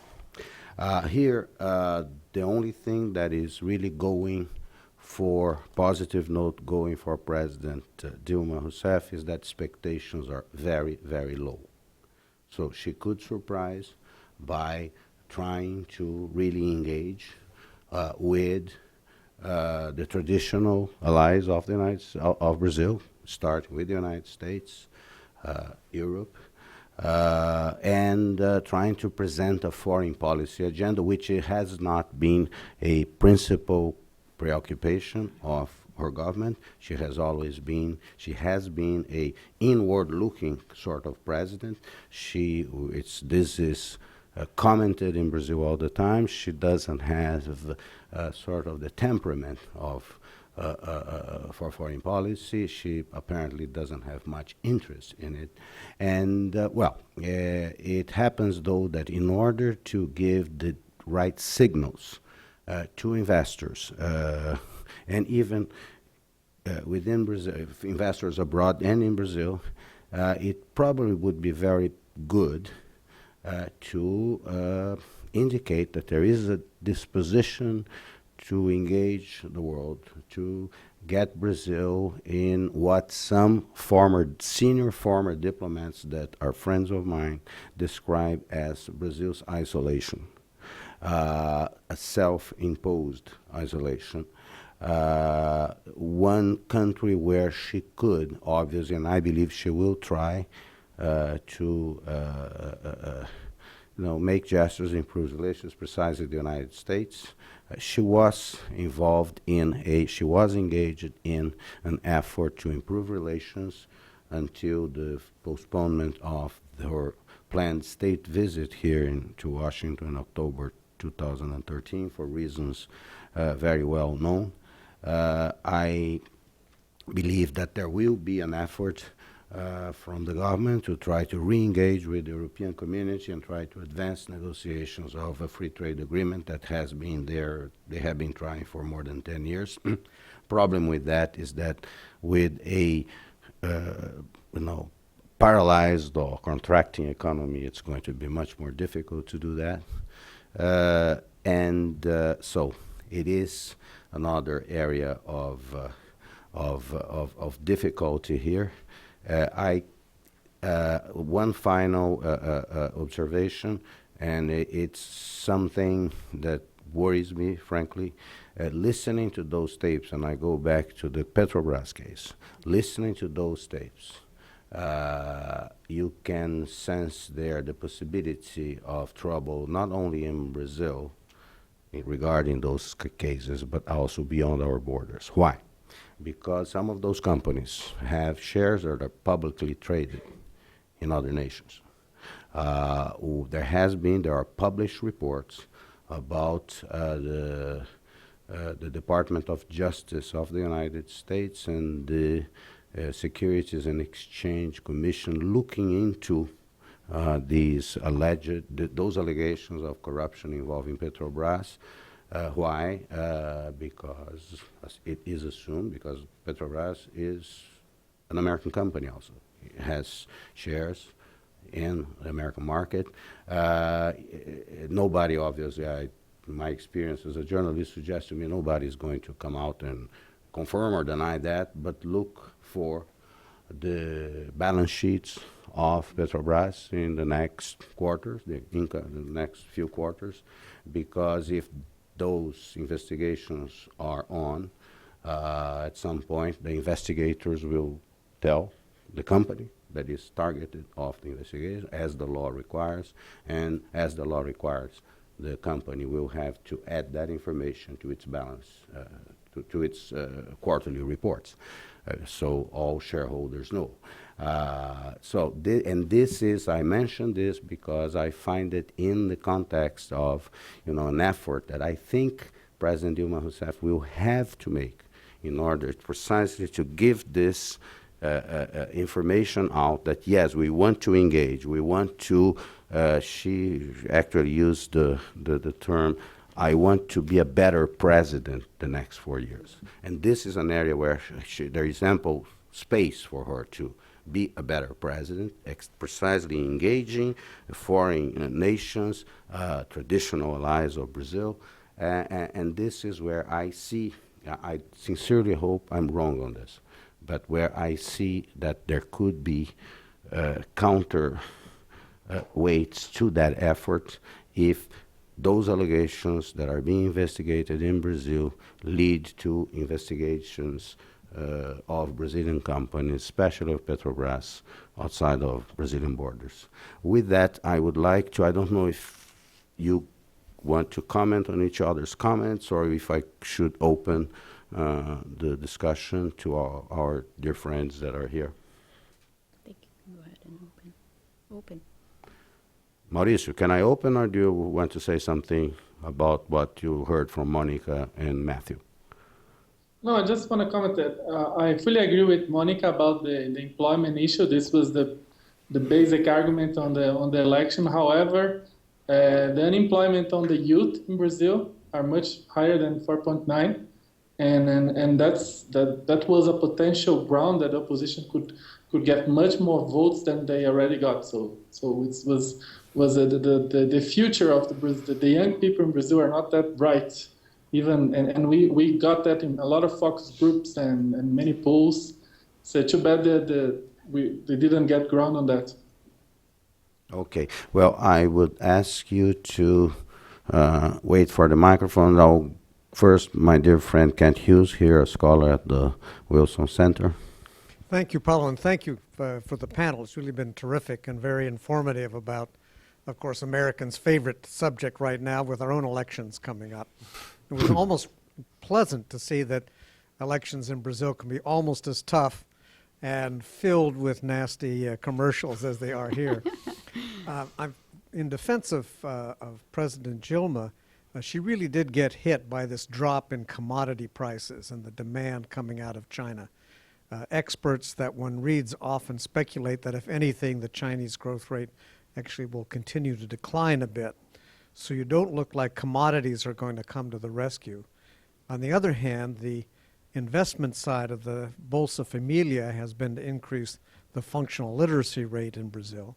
Here, the only thing that is really going for positive note going for President Dilma Rousseff is that expectations are very, very low. So she could surprise by trying to really engage with the traditional allies of the of Brazil, starting with the United States, Europe, and trying to present a foreign policy agenda, which has not been a principal preoccupation of her government. She has been a inward-looking sort of president. This is commented in Brazil all the time. She doesn't have sort of the temperament of for foreign policy. She apparently doesn't have much interest in it. And, it happens, though, that in order to give the right signals to investors, and even within Brazil, investors abroad and in Brazil, it probably would be very good to indicate that there is a disposition to engage the world, to get Brazil in what some senior former diplomats that are friends of mine describe as Brazil's isolation, a self-imposed isolation. One country where she could, obviously, and I believe she will try to make gestures, improve relations, precisely the United States. She was engaged in an effort to improve relations until the postponement of her planned state visit here to Washington in October 2013 for reasons very well known. I believe that there will be an effort from the government to try to re-engage with the European community and try to advance negotiations of a free trade agreement that has been there. They have been trying for more than 10 years. Problem with that is that with a paralyzed or contracting economy, it's going to be much more difficult to do that. So it is another area of difficulty here. One final observation, and it's something that worries me, frankly. Listening to those tapes, and I go back to the Petrobras case, listening to those tapes, you can sense there the possibility of trouble, not only in Brazil regarding those cases, but also beyond our borders. Why? Because some of those companies have shares that are publicly traded in other nations. There are published reports about the Department of Justice of the United States and the Securities and Exchange Commission looking into those allegations of corruption involving Petrobras. Why? Because it is assumed, because Petrobras is an American company also. It has shares in the American market. Nobody, obviously, my experience as a journalist suggests to me nobody is going to come out and confirm or deny that, but look for the balance sheets of Petrobras in the next quarters, the next few quarters, because if those investigations are on, at some point the investigators will tell the company that is targeted of the investigation, as the law requires, and as the law requires, the company will have to add that information to its balance, to its quarterly reports, so all shareholders know. And this is, I mention this because I find it in the context of, an effort that I think President Dilma Rousseff will have to make in order precisely to give this information out that, yes, we want to engage, we want to, she actually used the term, I want to be a better president the next 4 years. And this is an area where there is ample space for her to be a better president, precisely engaging foreign nations, traditional allies of Brazil. And this is where I see, I sincerely hope I'm wrong on this, but where I see that there could be counter weights to that effort if those allegations that are being investigated in Brazil lead to investigations of Brazilian companies, especially of Petrobras, outside of Brazilian borders. With that, I would like to, I don't know if you want to comment on each other's comments or if I should open the discussion to our dear friends that are here. I think you can go ahead and open. Mauricio, can I open, or do you want to say something about what you heard from Monica and Matthew? No, I just want to comment that I fully agree with Monica about the employment issue. This was the basic argument on the election. However, the unemployment on the youth in Brazil are much higher than 4.9, and that was a potential ground that the opposition could get much more votes than they already got. So it was the future of the young people in Brazil are not that bright. And we got that in a lot of focus groups and many polls. So too bad that they didn't get ground on that. Okay. Well, I would ask you to wait for the microphone. Now, first, my dear friend Kent Hughes, here, a scholar at the Wilson Center. Thank you, Paulo, and thank you for the panel. It's really been terrific and very informative about, of course, Americans' favorite subject right now with our own elections coming up. It was almost pleasant to see that elections in Brazil can be almost as tough and filled with nasty commercials as they are here. I'm in defense of President Dilma. She really did get hit by this drop in commodity prices and the demand coming out of China. Experts that one reads often speculate that, if anything, the Chinese growth rate actually will continue to decline a bit. So you don't look like commodities are going to come to the rescue. On the other hand, the investment side of the Bolsa Familia has been to increase the functional literacy rate in Brazil.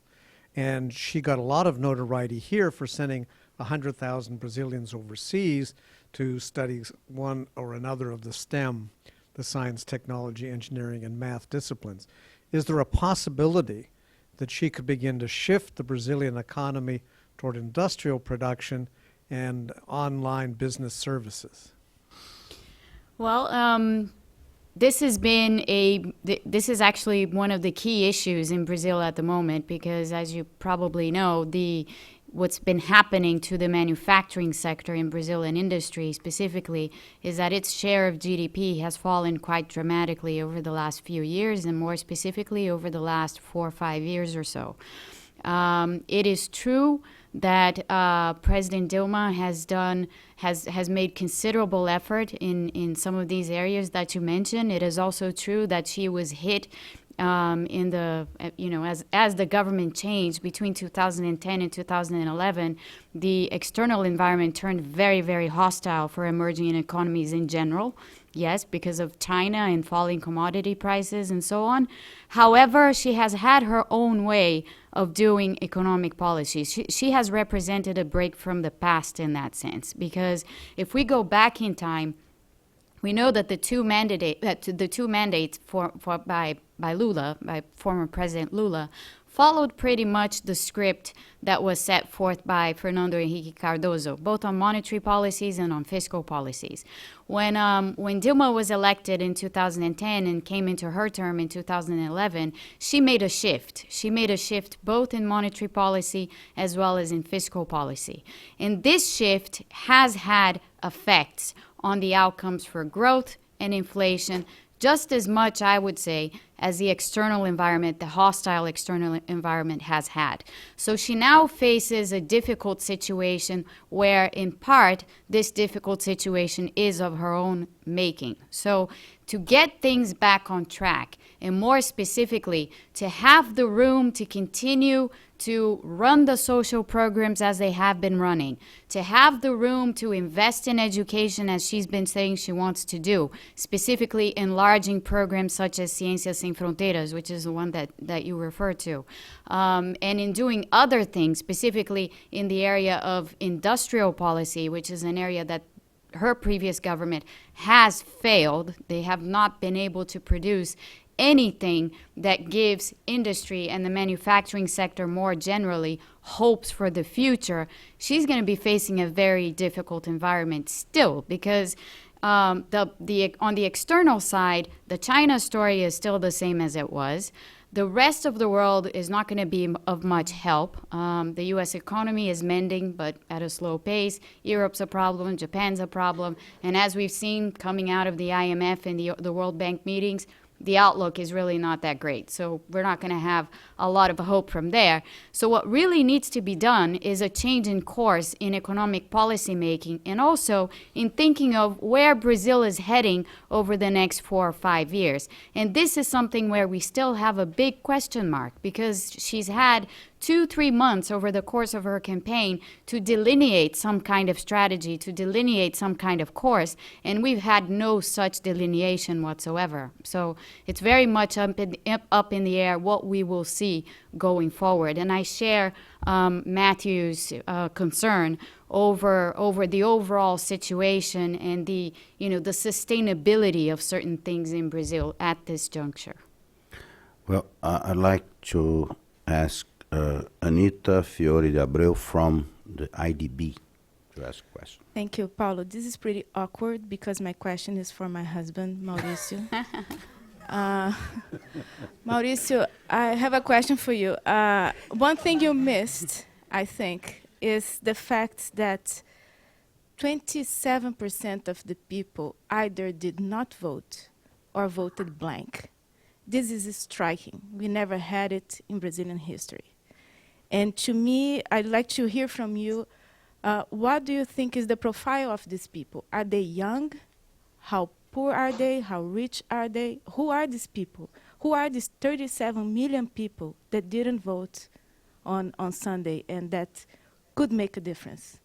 And she got a lot of notoriety here for sending 100,000 Brazilians overseas to study one or another of the STEM, the science, technology, engineering, and math disciplines. Is there a possibility that she could begin to shift the Brazilian economy toward industrial production and online business services? Well, this has been this is actually one of the key issues in Brazil at the moment, because as you probably know, what's been happening to the manufacturing sector in Brazil and industry specifically is that its share of GDP has fallen quite dramatically over the last few years, and more specifically over the last 4 or 5 years or so. It is true that President Dilma has made considerable effort in some of these areas that you mentioned. It is also true that she was hit in the, as the government changed between 2010 and 2011, the external environment turned very, very hostile for emerging economies in general. Yes, because of China and falling commodity prices and so on. However, she has had her own way of doing economic policy. She has represented a break from the past in that sense, because if we go back in time, we know that the two mandates by Lula, by former President Lula, followed pretty much the script that was set forth by Fernando Henrique Cardoso, both on monetary policies and on fiscal policies. When Dilma was elected in 2010 and came into her term in 2011, she made a shift. She made a shift both in monetary policy as well as in fiscal policy. And this shift has had effects on the outcomes for growth and inflation, just as much, I would say, as the external environment, the hostile external environment has had. So she now faces a difficult situation where, in part, this difficult situation is of her own making. So to get things back on track, and more specifically, to have the room to continue to run the social programs as they have been running, to have the room to invest in education as she's been saying she wants to do, specifically enlarging programs such as Ciências Sem Fronteiras, which is the one that you refer to, and in doing other things, specifically in the area of industrial policy, which is an area that her previous government has failed. They have not been able to produce anything that gives industry and the manufacturing sector more generally hopes for the future. She's going to be facing a very difficult environment still, because on the external side, the China story is still the same as it was. The rest of the world is not going to be of much help. The U.S. economy is mending, but at a slow pace. Europe's a problem. Japan's a problem. And as we've seen coming out of the IMF and the World Bank meetings, the outlook is really not that great. So we're not going to have a lot of hope from there. So what really needs to be done is a change in course in economic policy making, and also in thinking of where Brazil is heading over the next 4 or 5 years. And this is something where we still have a big question mark, because she's had 2-3 months over the course of her campaign to delineate some kind of strategy, to delineate some kind of course, and we've had no such delineation whatsoever. So it's very much up in the air what we will see going forward. And I share Matthew's concern over the overall situation and the sustainability of certain things in Brazil at this juncture. Well, I'd like to ask Anita Fiore de Abreu from the IDB to ask a question. Thank you, Paulo. This is pretty awkward because my question is for my husband, Mauricio. Mauricio, I have a question for you. One thing you missed, I think, is the fact that 27% of the people either did not vote or voted blank. This is striking. We never had it in Brazilian history. And to me, I'd like to hear from you, what do you think is the profile of these people? Are they young? How poor are they? How rich are they? Who are these people? Who are these 37 million people that didn't vote on Sunday and that could make a difference?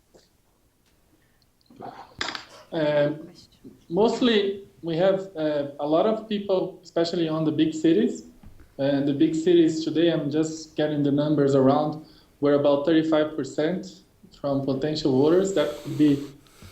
Mostly, we have a lot of people, especially on the big cities. And the big cities today, I'm just getting the numbers around, we're about 35% from potential voters. That could be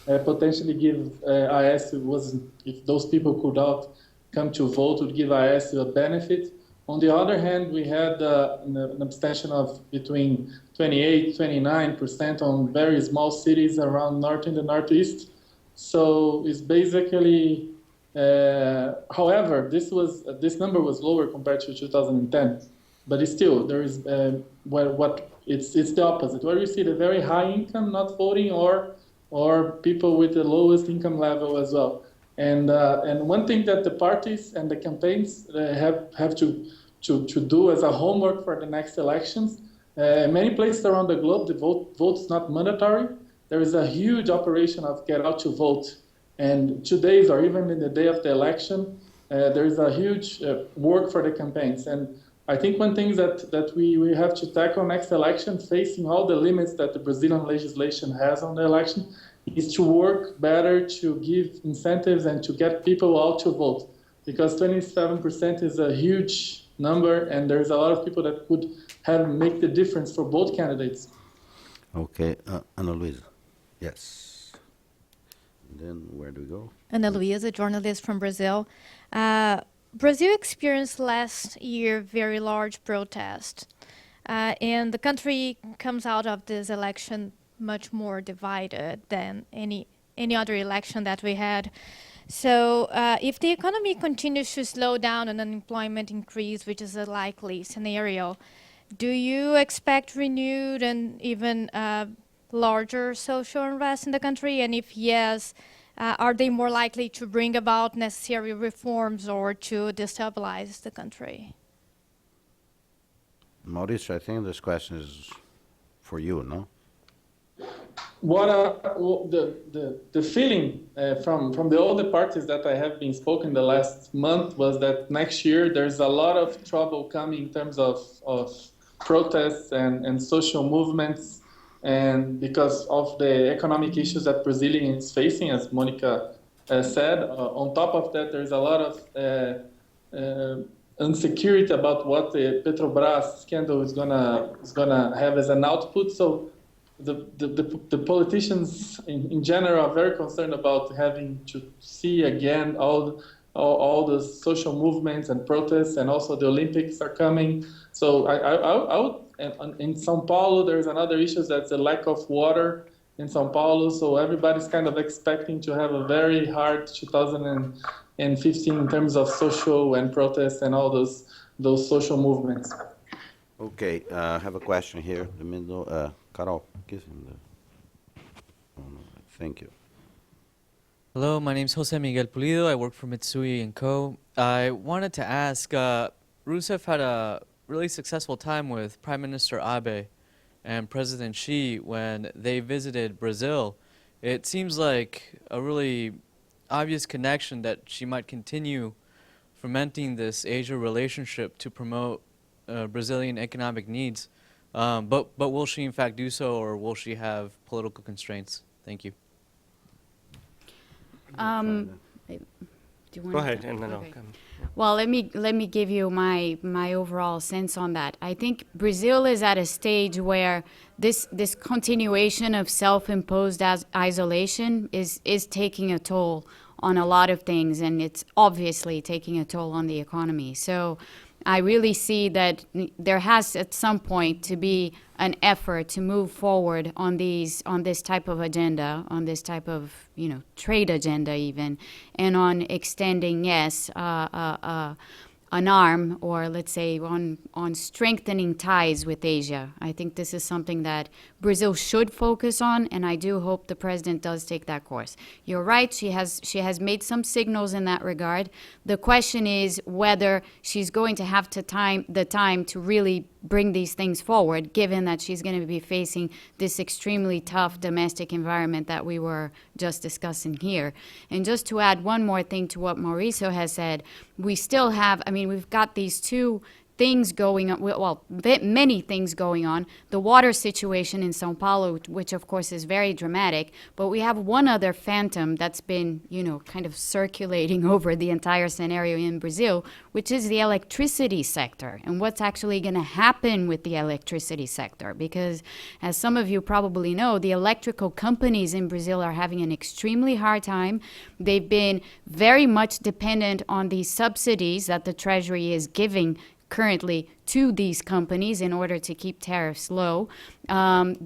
potentially give Aécio, if those people could not come to vote, would give Aécio a benefit. On the other hand, we had an abstention of between 28, 29% on very small cities around north and the northeast. So it's basically, however, this number was lower compared to 2010, but it's still there is it's the opposite. Where you see the very high income not voting, or people with the lowest income level as well. And one thing that the parties and the campaigns have to do as a homework for the next elections. Many places around the globe, the vote's not mandatory. There is a huge operation of get out to vote, and 2 days or even in the day of the election, there is a huge work for the campaigns. And I think one thing that we have to tackle next election, facing all the limits that the Brazilian legislation has on the election, is to work better to give incentives and to get people out to vote, because 27% is a huge number, and there's a lot of people that could make the difference for both candidates. Okay, Ana Luisa. Yes. And then where do we go? Ana Luisa, journalist from Brazil. Brazil experienced last year very large protests, and the country comes out of this election much more divided than any other election that we had. So if the economy continues to slow down and unemployment increase, which is a likely scenario, do you expect renewed and even larger social unrest in the country? And if yes, are they more likely to bring about necessary reforms or to destabilize the country? Mauricio, I think this question is for you, no? The feeling from the other parties that I have been spoken the last month was that next year there's a lot of trouble coming in terms of protests and social movements, and because of the economic issues that Brazilian is facing, as Monica said. On top of that, there's a lot of insecurity about what the Petrobras scandal is gonna have as an output. So the politicians in general are very concerned about having to see again all the social movements and protests, and also the Olympics are coming. So I would, in São Paulo, there's another issue, that's the lack of water in São Paulo. So everybody's kind of expecting to have a very hard 2015 in terms of social and protests and all those social movements. Okay, I have a question here. The middle, Carol, give him the. Oh, no, thank you. Hello, my name is Jose Miguel Pulido. I work for Mitsui & Co. I wanted to ask, Rousseff had a really successful time with Prime Minister Abe and President Xi when they visited Brazil. It seems like a really obvious connection that she might continue fomenting this Asia relationship to promote Brazilian economic needs. But will she in fact do so, or will she have political constraints? Thank you. Do you want Go ahead, and then okay. I'll come. Well, let me give you my overall sense on that. I think Brazil is at a stage where this continuation of self-imposed isolation is taking a toll on a lot of things, and it's obviously taking a toll on the economy. So I really see that there has at some point to be an effort to move forward on this type of agenda, on this type of trade agenda even, and on extending an arm, or let's say on strengthening ties with Asia. I think this is something that Brazil should focus on, and I do hope the president does take that course. You're right, she has made some signals in that regard. The question is whether she's going to have the time to really bring these things forward, given that she's going to be facing this extremely tough domestic environment that we were just discussing here. And just to add one more thing to what Mauricio has said, we still have, we've got these two things going on, well, many things going on. The water situation in São Paulo, which of course is very dramatic, but we have one other phantom that's been, kind of circulating over the entire scenario in Brazil, which is the electricity sector, and what's actually going to happen with the electricity sector. Because as some of you probably know, the electrical companies in Brazil are having an extremely hard time. They've been very much dependent on these subsidies that the Treasury is giving currently to these companies in order to keep tariffs low.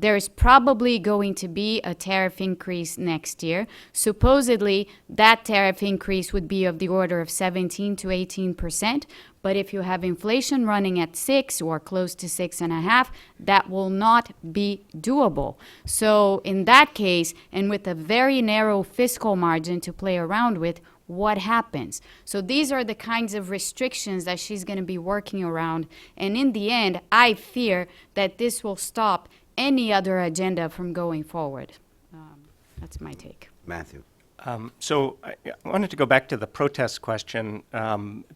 There's probably going to be a tariff increase next year. Supposedly, that tariff increase would be of the order of 17 to 18%. But if you have inflation running at 6 or close to 6.5, that will not be doable. So in that case, and with a very narrow fiscal margin to play around with, what happens? So these are the kinds of restrictions that she's going to be working around. And in the end, I fear that this will stop any other agenda from going forward. That's my take. Matthew. So I wanted to go back to the protest question,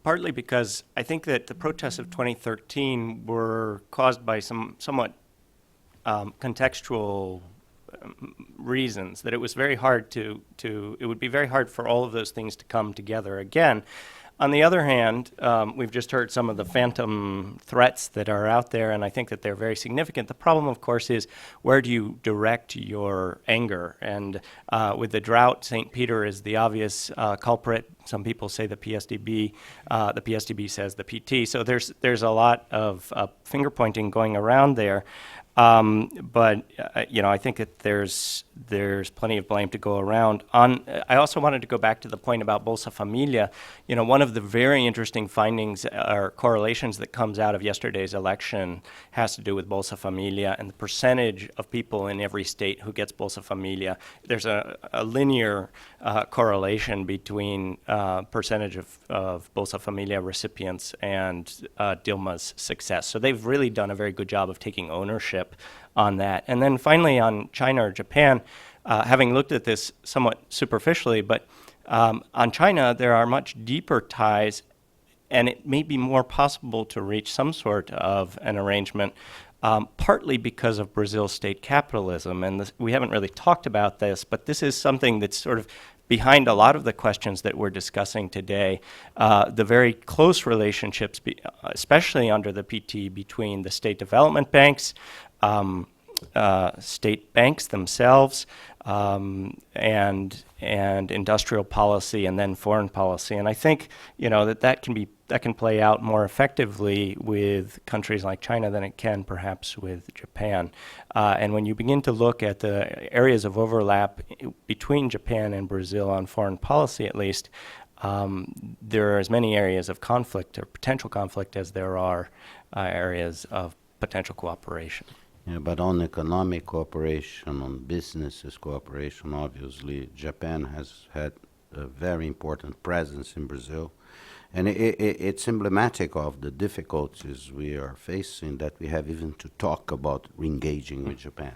partly because I think that the protests of 2013 were caused by some somewhat contextual reasons, that it was very hard it would be very hard for all of those things to come together again. On the other hand, we've just heard some of the phantom threats that are out there, and I think that they're very significant. The problem, of course, is where do you direct your anger? And with the drought, St. Peter is the obvious culprit. Some people say the PSDB. The PSDB says the PT. So there's a lot of finger pointing going around there. But I think that there's plenty of blame to go around. I also wanted to go back to the point about Bolsa Familia. One of the very interesting findings or correlations that comes out of yesterday's election has to do with Bolsa Familia and the percentage of people in every state who gets Bolsa Familia. There's a linear correlation between percentage of Bolsa Familia recipients and Dilma's success. So they've really done a very good job of taking ownership on that. And then finally on China or Japan, having looked at this somewhat superficially, but on China there are much deeper ties, and it may be more possible to reach some sort of an arrangement, partly because of Brazil's state capitalism. And we haven't really talked about this, but this is something that's sort of behind a lot of the questions that we're discussing today, the very close relationships, especially under the PT, between the state development banks, state banks themselves, and industrial policy, and then foreign policy. And I think that can play out more effectively with countries like China than it can perhaps with Japan. And when you begin to look at the areas of overlap between Japan and Brazil on foreign policy, at least, there are as many areas of conflict or potential conflict as there are areas of potential cooperation. Yeah, but on economic cooperation, on businesses cooperation, obviously, Japan has had a very important presence in Brazil. And it's emblematic of the difficulties we are facing, that we have even to talk about re-engaging with Japan.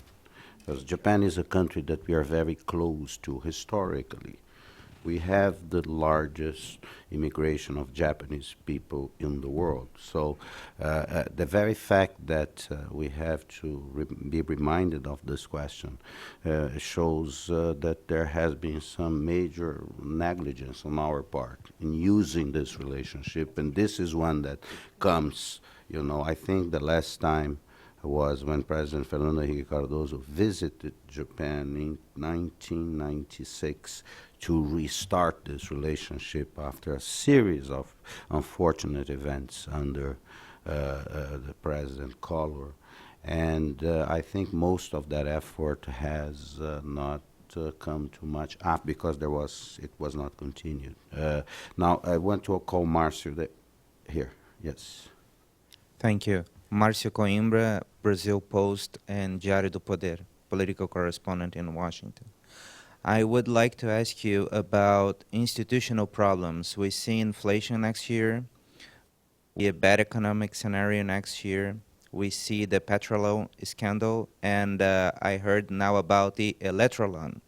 Because Japan is a country that we are very close to historically. We have the largest immigration of Japanese people in the world. So the very fact that we have to be reminded of this question shows that there has been some major negligence on our part in using this relationship. And this is one that comes, I think the last time was when President Fernando Henrique Cardoso visited Japan in 1996 to restart this relationship after a series of unfortunate events under the President Collor. And I think most of that effort has not come to much up because it was not continued. Now I want to call Marcio here. Yes. Thank you. Marcio Coimbra, Brazil Post and Diário do Poder, political correspondent in Washington. I would like to ask you about institutional problems. We see inflation next year, a bad economic scenario next year. We see the petrol scandal, and I heard now about the electoral loan,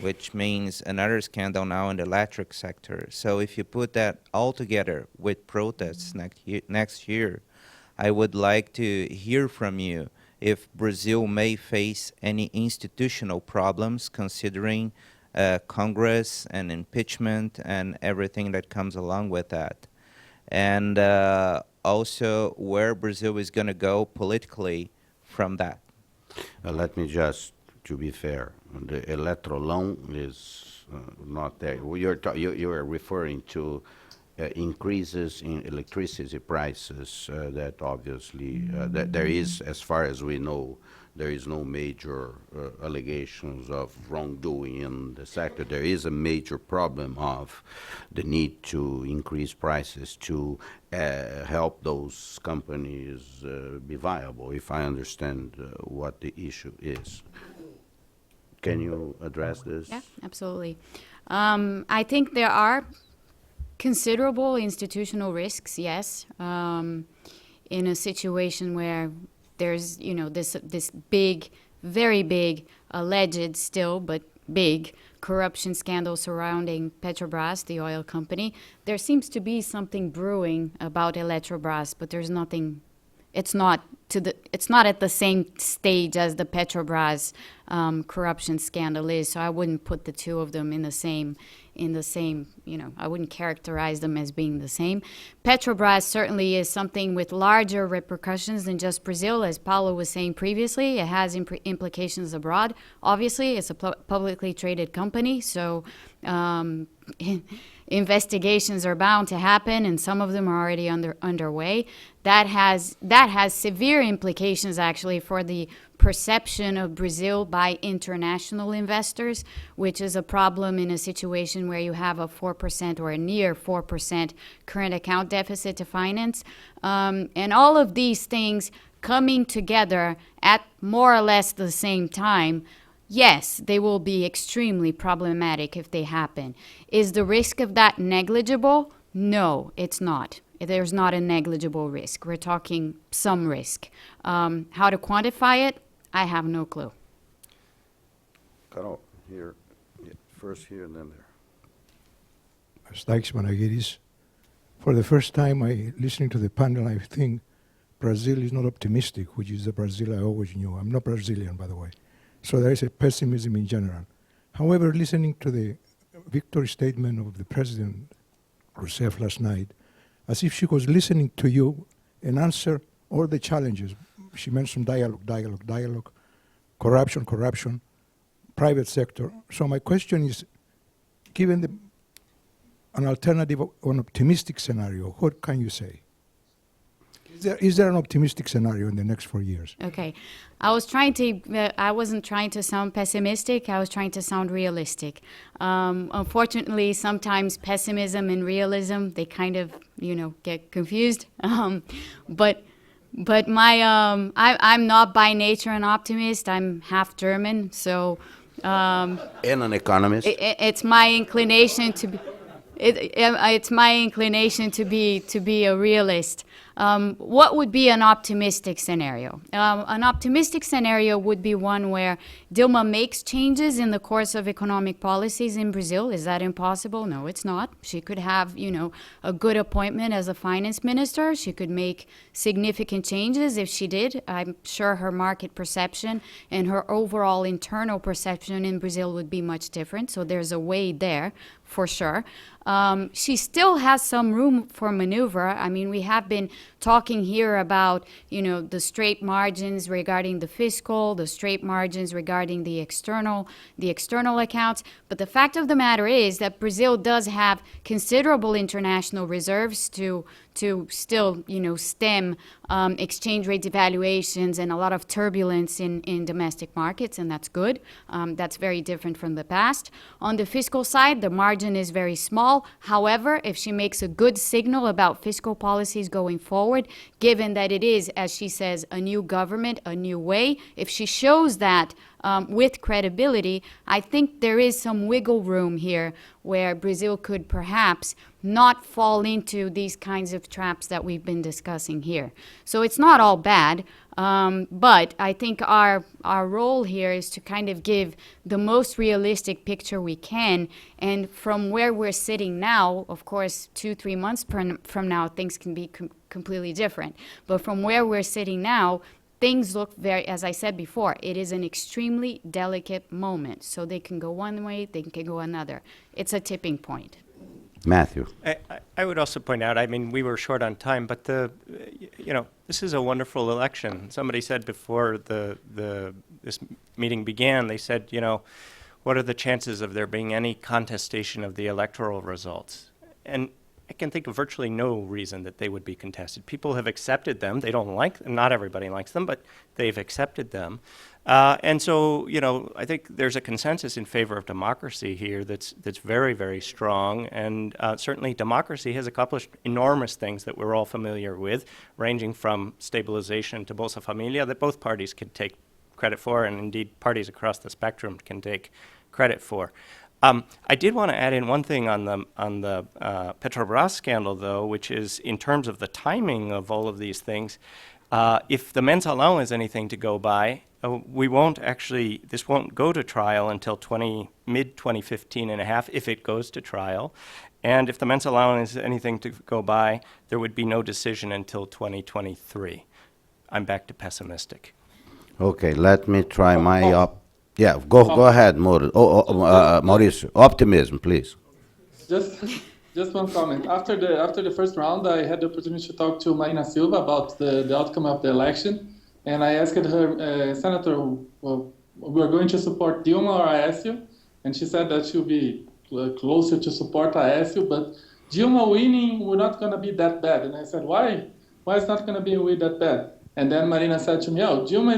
which means another scandal now in the electric sector. So if you put that all together with protests next year, I would like to hear from you if Brazil may face any institutional problems considering Congress and impeachment and everything that comes along with that. And also where Brazil is going to go politically from that. Let me just, to be fair, the electoral loan is not there. You are referring to increases in electricity prices, that obviously that there is, as far as we know, there is no major allegations of wrongdoing in the sector. There is a major problem of the need to increase prices to help those companies be viable, if I understand what the issue is. Can you address this? Yeah, absolutely. I think there are considerable institutional risks, yes, in a situation where there's, this big, very big, alleged still, but big corruption scandal surrounding Petrobras, the oil company. There seems to be something brewing about Eletrobras, but there's nothing. It's not at the same stage as the Petrobras corruption scandal is. So I wouldn't put the two of them in the same. I wouldn't characterize them as being the same. Petrobras certainly is something with larger repercussions than just Brazil, as Paulo was saying previously. It has implications abroad. Obviously, it's a publicly traded company, so investigations are bound to happen, and some of them are already underway. That has severe implications, actually, for the perception of Brazil by international investors, which is a problem in a situation where you have a 4% or a near 4% current account deficit to finance. And all of these things coming together at more or less the same time, yes, they will be extremely problematic if they happen. Is the risk of that negligible? No, it's not. There's not a negligible risk. We're talking some risk. How to quantify it? I have no clue. Carol, here, first here and then there. Thanks, Managiris. For the first time, listening to the panel, I think Brazil is not optimistic, which is the Brazil I always knew. I'm not Brazilian, by the way. So there is a pessimism in general. However, listening to the victory statement of the President Rousseff last night, as if she was listening to you and answer all the challenges. She mentioned dialogue, corruption, private sector. So my question is, given an alternative, an optimistic scenario, what can you say? Is there an optimistic scenario in the next 4 years? Okay. I wasn't trying to sound pessimistic. I was trying to sound realistic. Unfortunately, sometimes pessimism and realism, they kind of, get confused. But I'm not by nature an optimist. I'm half German, so. And an economist. It's my inclination to be. It's my inclination to be a realist. What would be an optimistic scenario? An optimistic scenario would be one where Dilma makes changes in the course of economic policies in Brazil. Is that impossible? No, it's not. She could have, a good appointment as a finance minister. She could make significant changes if she did. I'm sure her market perception and her overall internal perception in Brazil would be much different. So there's a way there, for sure. She still has some room for maneuver. I mean, we have been talking here about, the straight margins regarding the fiscal, the straight margins regarding the external accounts. But the fact of the matter is that Brazil does have considerable international reserves to still, stem exchange rate devaluations and a lot of turbulence in domestic markets, and that's good. That's very different from the past. On the fiscal side, the margin is very small. However, if she makes a good signal about fiscal policies going forward, given that it is, as she says, a new government, a new way, if she shows that with credibility, I think there is some wiggle room here where Brazil could perhaps not fall into these kinds of traps that we've been discussing here. So it's not all bad, but I think our role here is to kind of give the most realistic picture we can. And from where we're sitting now, of course, 2-3 months from now, things can be completely different. But from where we're sitting now, things look very, as I said before, it is an extremely delicate moment. So they can go one way, they can go another. It's a tipping point. Matthew. I would also point out, I mean, we were short on time, but this is a wonderful election. Somebody said before this meeting began, they said, what are the chances of there being any contestation of the electoral results? And I can think of virtually no reason that they would be contested. People have accepted them. They don't like them. Not everybody likes them, but they've accepted them. And so, I think there's a consensus in favor of democracy here that's very, very strong. And certainly democracy has accomplished enormous things that we're all familiar with, ranging from stabilization to Bolsa Familia, that both parties can take credit for, and indeed parties across the spectrum can take credit for. I did want to add in one thing on the Petrobras scandal, though, which is in terms of the timing of all of these things. If the mensalão is anything to go by, this won't go to trial until mid-2015 and a half, if it goes to trial. And if the mensalão is anything to go by, there would be no decision until 2023. I'm back to pessimistic. Okay, let me try my Yeah, go ahead, Mauricio. Optimism, please. Just one comment. After the first round, I had the opportunity to talk to Marina Silva about the outcome of the election, and I asked her, Senator, well, we're going to support Dilma or Aécio, and she said that she'll be closer to support Aécio, but Dilma winning, we're not going to be that bad. And I said, why? Why is not going to be that bad? And then Marina said to me, Dilma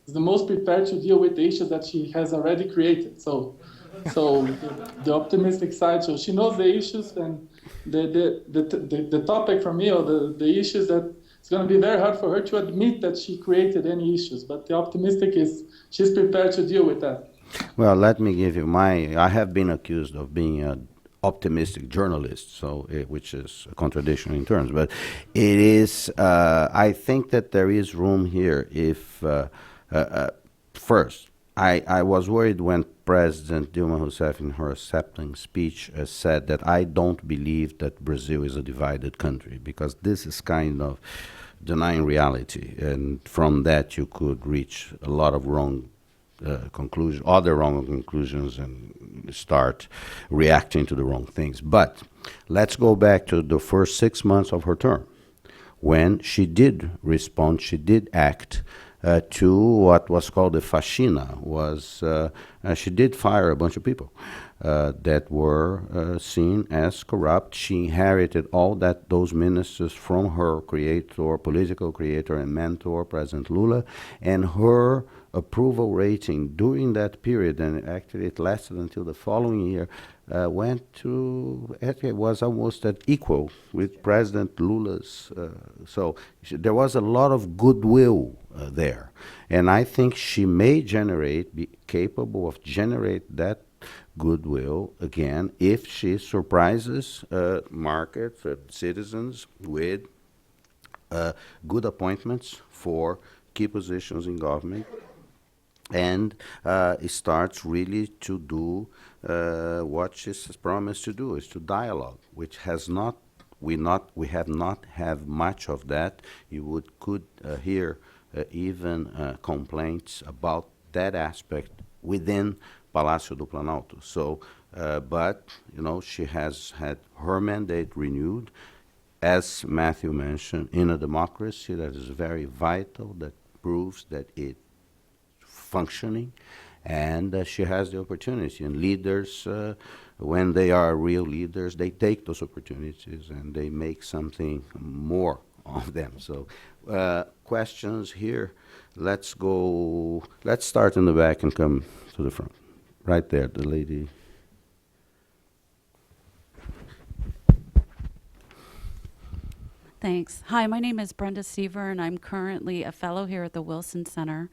is the most prepared to deal with the issues that she has already created. So the optimistic side. So she knows the issues, and the topic for me, or the issues that it's going to be very hard for her to admit that she created any issues. But the optimistic is she's prepared to deal with that. Well, let me give you I have been accused of being an optimistic journalist, which is a contradiction in terms. But it is, I think that there is room here if, first, I was worried when President Dilma Rousseff in her acceptance speech said that I don't believe that Brazil is a divided country, because this is kind of denying reality, and from that you could reach a lot of wrong other wrong conclusions, and start reacting to the wrong things. But let's go back to the first 6 months of her term, when she did respond, she did act to what was called the fascina. She did fire a bunch of people that were seen as corrupt. She inherited all those ministers from her political creator and mentor, President Lula, and her approval rating during that period, and actually it lasted until the following year, it was almost at equal with President Lula's. So there was a lot of goodwill there. And I think she may be capable of generate that goodwill again if she surprises markets, citizens with good appointments for key positions in government, and it starts really to do what she's promised to do, is to dialogue, which we have not have much of that. You could hear even complaints about that aspect within Palácio do Planalto. So, but she has had her mandate renewed, as Matthew mentioned, in a democracy that is very vital, that proves that it functioning, and she has the opportunity. And leaders, when they are real leaders, they take those opportunities and they make something more of them. So questions here. Let's start in the back and come to the front. Right there, the lady. Thanks. Hi, my name is Brenda Seaver, and I'm currently a fellow here at the Wilson Center.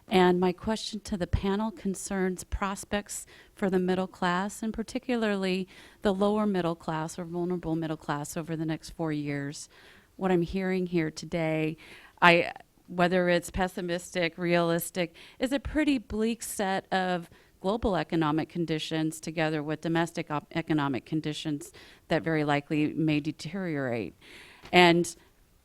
And my question to the panel concerns prospects for the middle class, and particularly the lower middle class or vulnerable middle class over the next 4 years. What I'm hearing here today, whether it's pessimistic, realistic, is a pretty bleak set of global economic conditions together with domestic economic conditions that very likely may deteriorate. And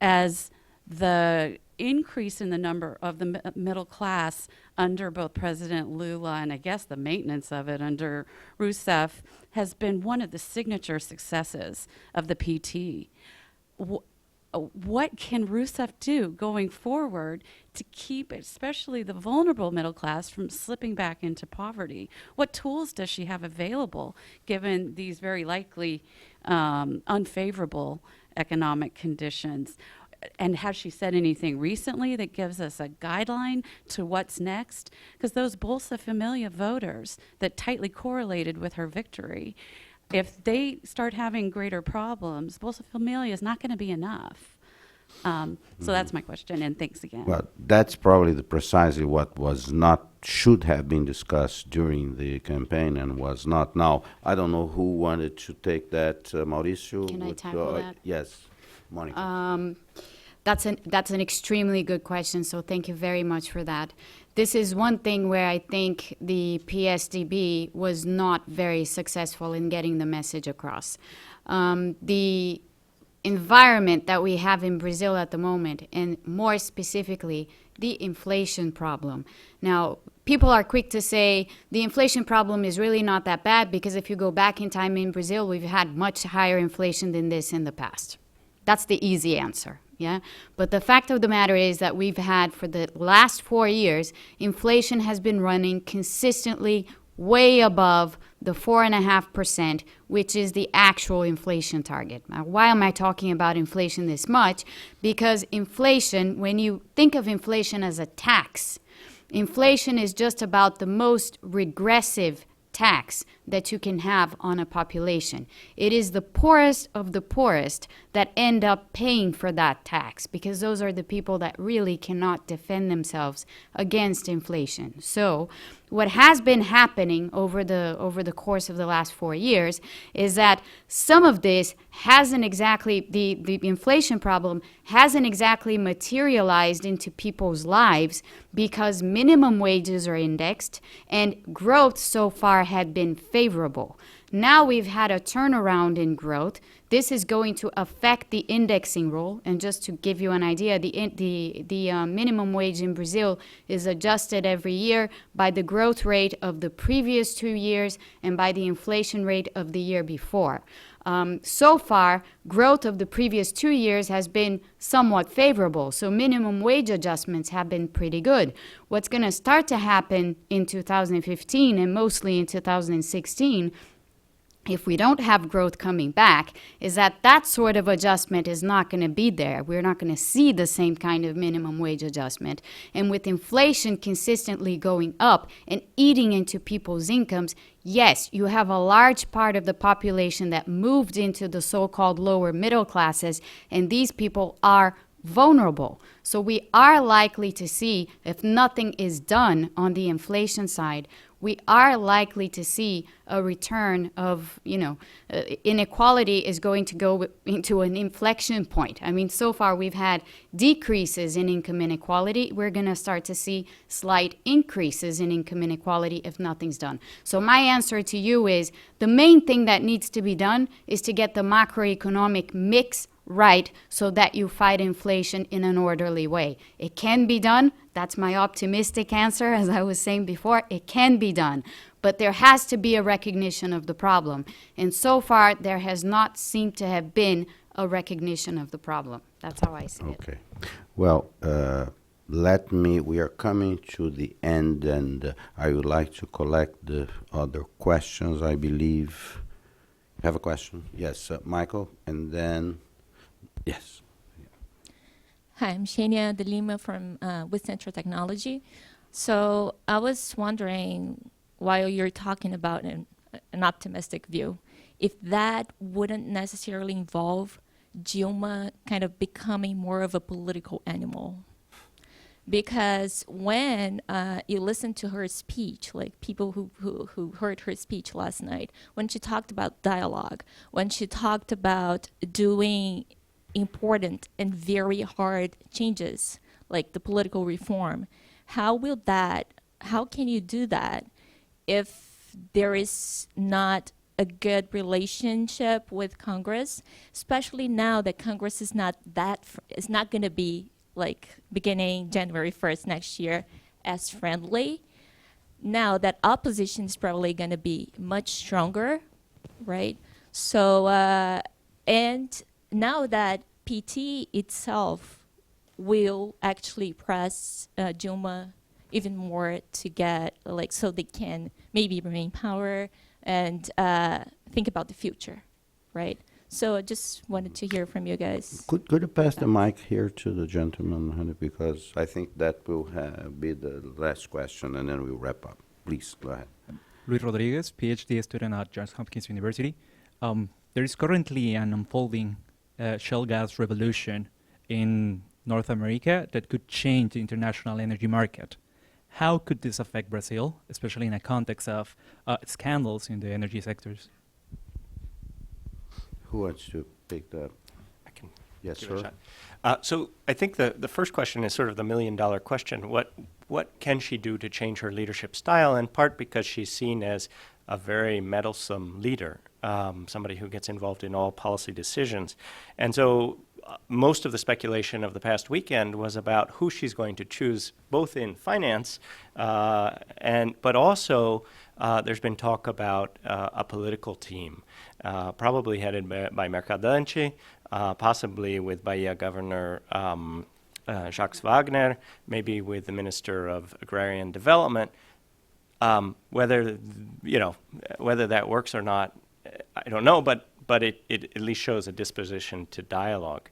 as the increase in the number of the middle class under both President Lula and I guess the maintenance of it under Rousseff has been one of the signature successes of the PT. what can Rousseff do going forward to keep especially the vulnerable middle class from slipping back into poverty? What tools does she have available given these very likely unfavorable economic conditions? And has she said anything recently that gives us a guideline to what's next? Because those Bolsa Familia voters that tightly correlated with her victory, if they start having greater problems, Bolsa Familia is not going to be enough. So that's my question, and thanks again. Well, that's probably precisely what was not, should have been discussed during the campaign and was not. Now, I don't know who wanted to take that. Mauricio? Can I tackle that? Yes, Monica. That's an extremely good question, so thank you very much for that. This is one thing where I think the PSDB was not very successful in getting the message across. The environment that we have in Brazil at the moment, and more specifically, the inflation problem. Now, people are quick to say the inflation problem is really not that bad because if you go back in time in Brazil, we've had much higher inflation than this in the past. That's the easy answer. Yeah, but the fact of the matter is that we've had for the last 4 years, inflation has been running consistently way above the 4.5%, which is the actual inflation target. Now, why am I talking about inflation this much? Because inflation, when you think of inflation as a tax, inflation is just about the most regressive tax that you can have on a population. It is the poorest of the poorest that end up paying for that tax because those are the people that really cannot defend themselves against inflation. So what has been happening over the course of the last 4 years is that some of this hasn't exactly, the inflation problem hasn't exactly materialized into people's lives because minimum wages are indexed and growth so far had been favorable. Now we've had a turnaround in growth. This is going to affect the indexing rule. And just to give you an idea, the minimum wage in Brazil is adjusted every year by the growth rate of the previous 2 years and by the inflation rate of the year before. So far, growth of the previous 2 years has been somewhat favorable, so minimum wage adjustments have been pretty good. What's going to start to happen in 2015 and mostly in 2016, if we don't have growth coming back, is that that sort of adjustment is not going to be there. We're not going to see the same kind of minimum wage adjustment. And with inflation consistently going up and eating into people's incomes, yes, you have a large part of the population that moved into the so-called lower middle classes, and these people are vulnerable. So we are likely to see, if nothing is done on the inflation side, we are likely to see a return of, inequality is going to go into an inflection point. I mean, so far we've had decreases in income inequality. We're going to start to see slight increases in income inequality if nothing's done. So my answer to you is the main thing that needs to be done is to get the macroeconomic mix right so that you fight inflation in an orderly way. It can be done. That's my optimistic answer. As I was saying before, it can be done. But there has to be a recognition of the problem. And so far, there has not seemed to have been a recognition of the problem. That's how I see it. Okay. Well, we are coming to the end, and I would like to collect the other questions, I believe. You have a question? Yes, Michael, and then... Yes. Hi, I'm Shania De Lima from with Central Technology. So I was wondering, while you're talking about an optimistic view, if that wouldn't necessarily involve Dilma kind of becoming more of a political animal. Because when you listen to her speech, like people who heard her speech last night, when she talked about dialogue, when she talked about doing important and very hard changes, like the political reform, how can you do that if there is not a good relationship with Congress, especially now that Congress is not going to be like beginning January 1st next year as friendly. Now that opposition is probably going to be much stronger, right? So, and now that PT itself will actually press Dilma even more to get, like, so they can maybe remain power and think about the future, right? So I just wanted to hear from you guys. Could you pass the mic here to the gentleman, honey, because I think that will be the last question, and then we'll wrap up. Please, go ahead. Luis Rodriguez, PhD student at Johns Hopkins University. There is currently an unfolding shale gas revolution in North America that could change the international energy market. How could this affect Brazil, especially in a context of scandals in the energy sectors? Who wants to pick that? I can Yes, give it a sir. shot. So I think the first question is sort of the million-dollar question. What can she do to change her leadership style, in part because she's seen as a very meddlesome leader, somebody who gets involved in all policy decisions. And so most of the speculation of the past weekend was about who she's going to choose, both in finance but also there's been talk about a political team, probably headed by Mercadante, possibly with Bahia Governor Jacques Wagner, maybe with the Minister of Agrarian Development. Whether that works or not, I don't know, but it at least shows a disposition to dialogue.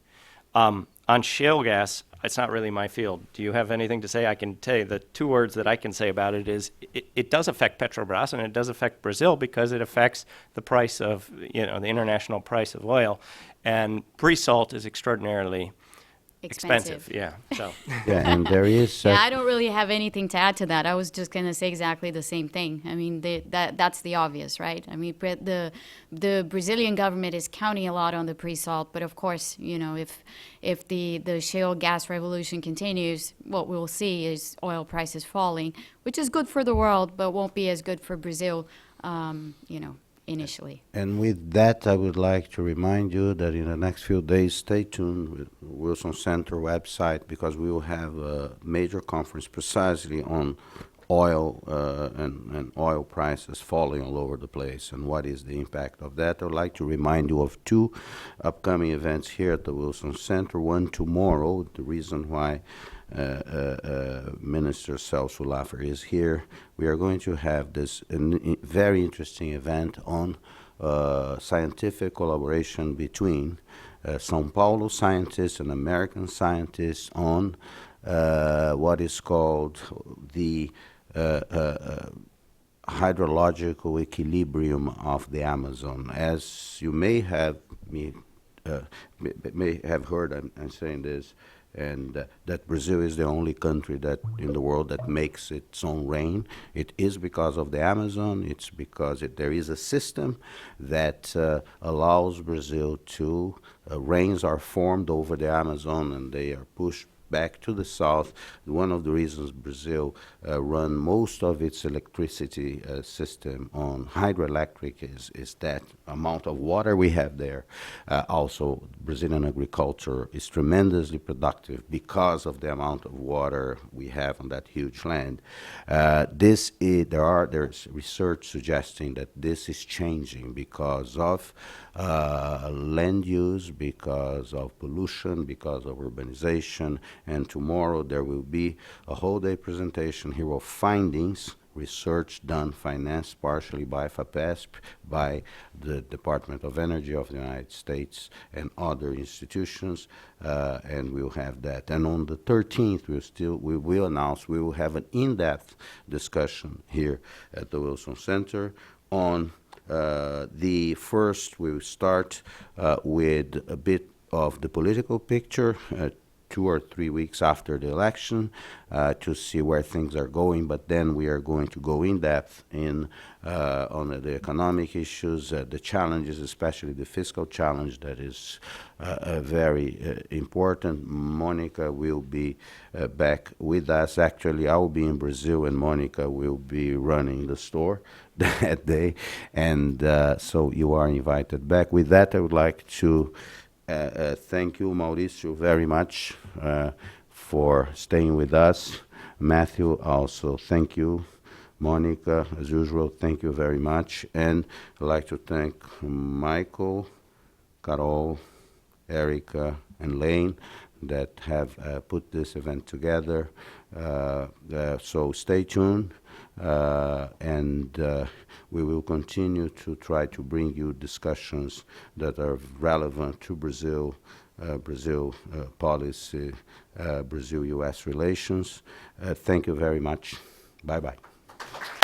On shale gas, it's not really my field. Do you have anything to say? I can tell you the two words that I can say about it is it does affect Petrobras, and it does affect Brazil because it affects the price of, the international price of oil. And pre-salt is extraordinarily expensive. Yeah. So. Yeah, and there is. Yeah, I don't really have anything to add to that. I was just going to say exactly the same thing. I mean, that's the obvious, right? I mean, the Brazilian government is counting a lot on the pre-salt, but of course, if the shale gas revolution continues, what we'll see is oil prices falling, which is good for the world, but won't be as good for Brazil, initially. And with that, I would like to remind you that in the next few days, stay tuned with Wilson Center website, because we will have a major conference precisely on oil and oil prices falling all over the place and what is the impact of that. I would like to remind you of two upcoming events here at the Wilson Center. One tomorrow, the reason why Minister Celso Laffer is here. We are going to have this very interesting event on scientific collaboration between São Paulo scientists and American scientists on what is called the hydrological equilibrium of the Amazon. As you may have heard, I'm saying this, and that Brazil is the only country that in the world that makes its own rain. It is because of the Amazon. It's because there is a system that allows Brazil to rains are formed over the Amazon and they are pushed back to the south. One of the reasons Brazil run most of its electricity system on hydroelectric is that amount of water we have there. Also, Brazilian agriculture is tremendously productive because of the amount of water we have on that huge land. There's research suggesting that this is changing because of land use, because of pollution, because of urbanization, and tomorrow there will be a whole day presentation here of findings, research done, financed partially by FAPESP, by the Department of Energy of the United States and other institutions, and we'll have that. And on the 13th, we will announce, we will have an in-depth discussion here at the Wilson Center on the first. We will start with a bit of the political picture, 2 or 3 weeks after the election, to see where things are going. But then we are going to go in depth on the economic issues, the challenges, especially the fiscal challenge that is very important. Monica will be back with us. Actually, I will be in Brazil, and Monica will be running the store that day. And so you are invited back. With that, I would like to thank you, Mauricio, very much for staying with us. Matthew, also thank you. Monica, as usual, thank you very much. And I'd like to thank Michael, Carol, Erica, and Lane that have put this event together. So stay tuned, and we will continue to try to bring you discussions that are relevant to Brazil, Brazil policy, Brazil-U.S. relations. Thank you very much. Bye-bye.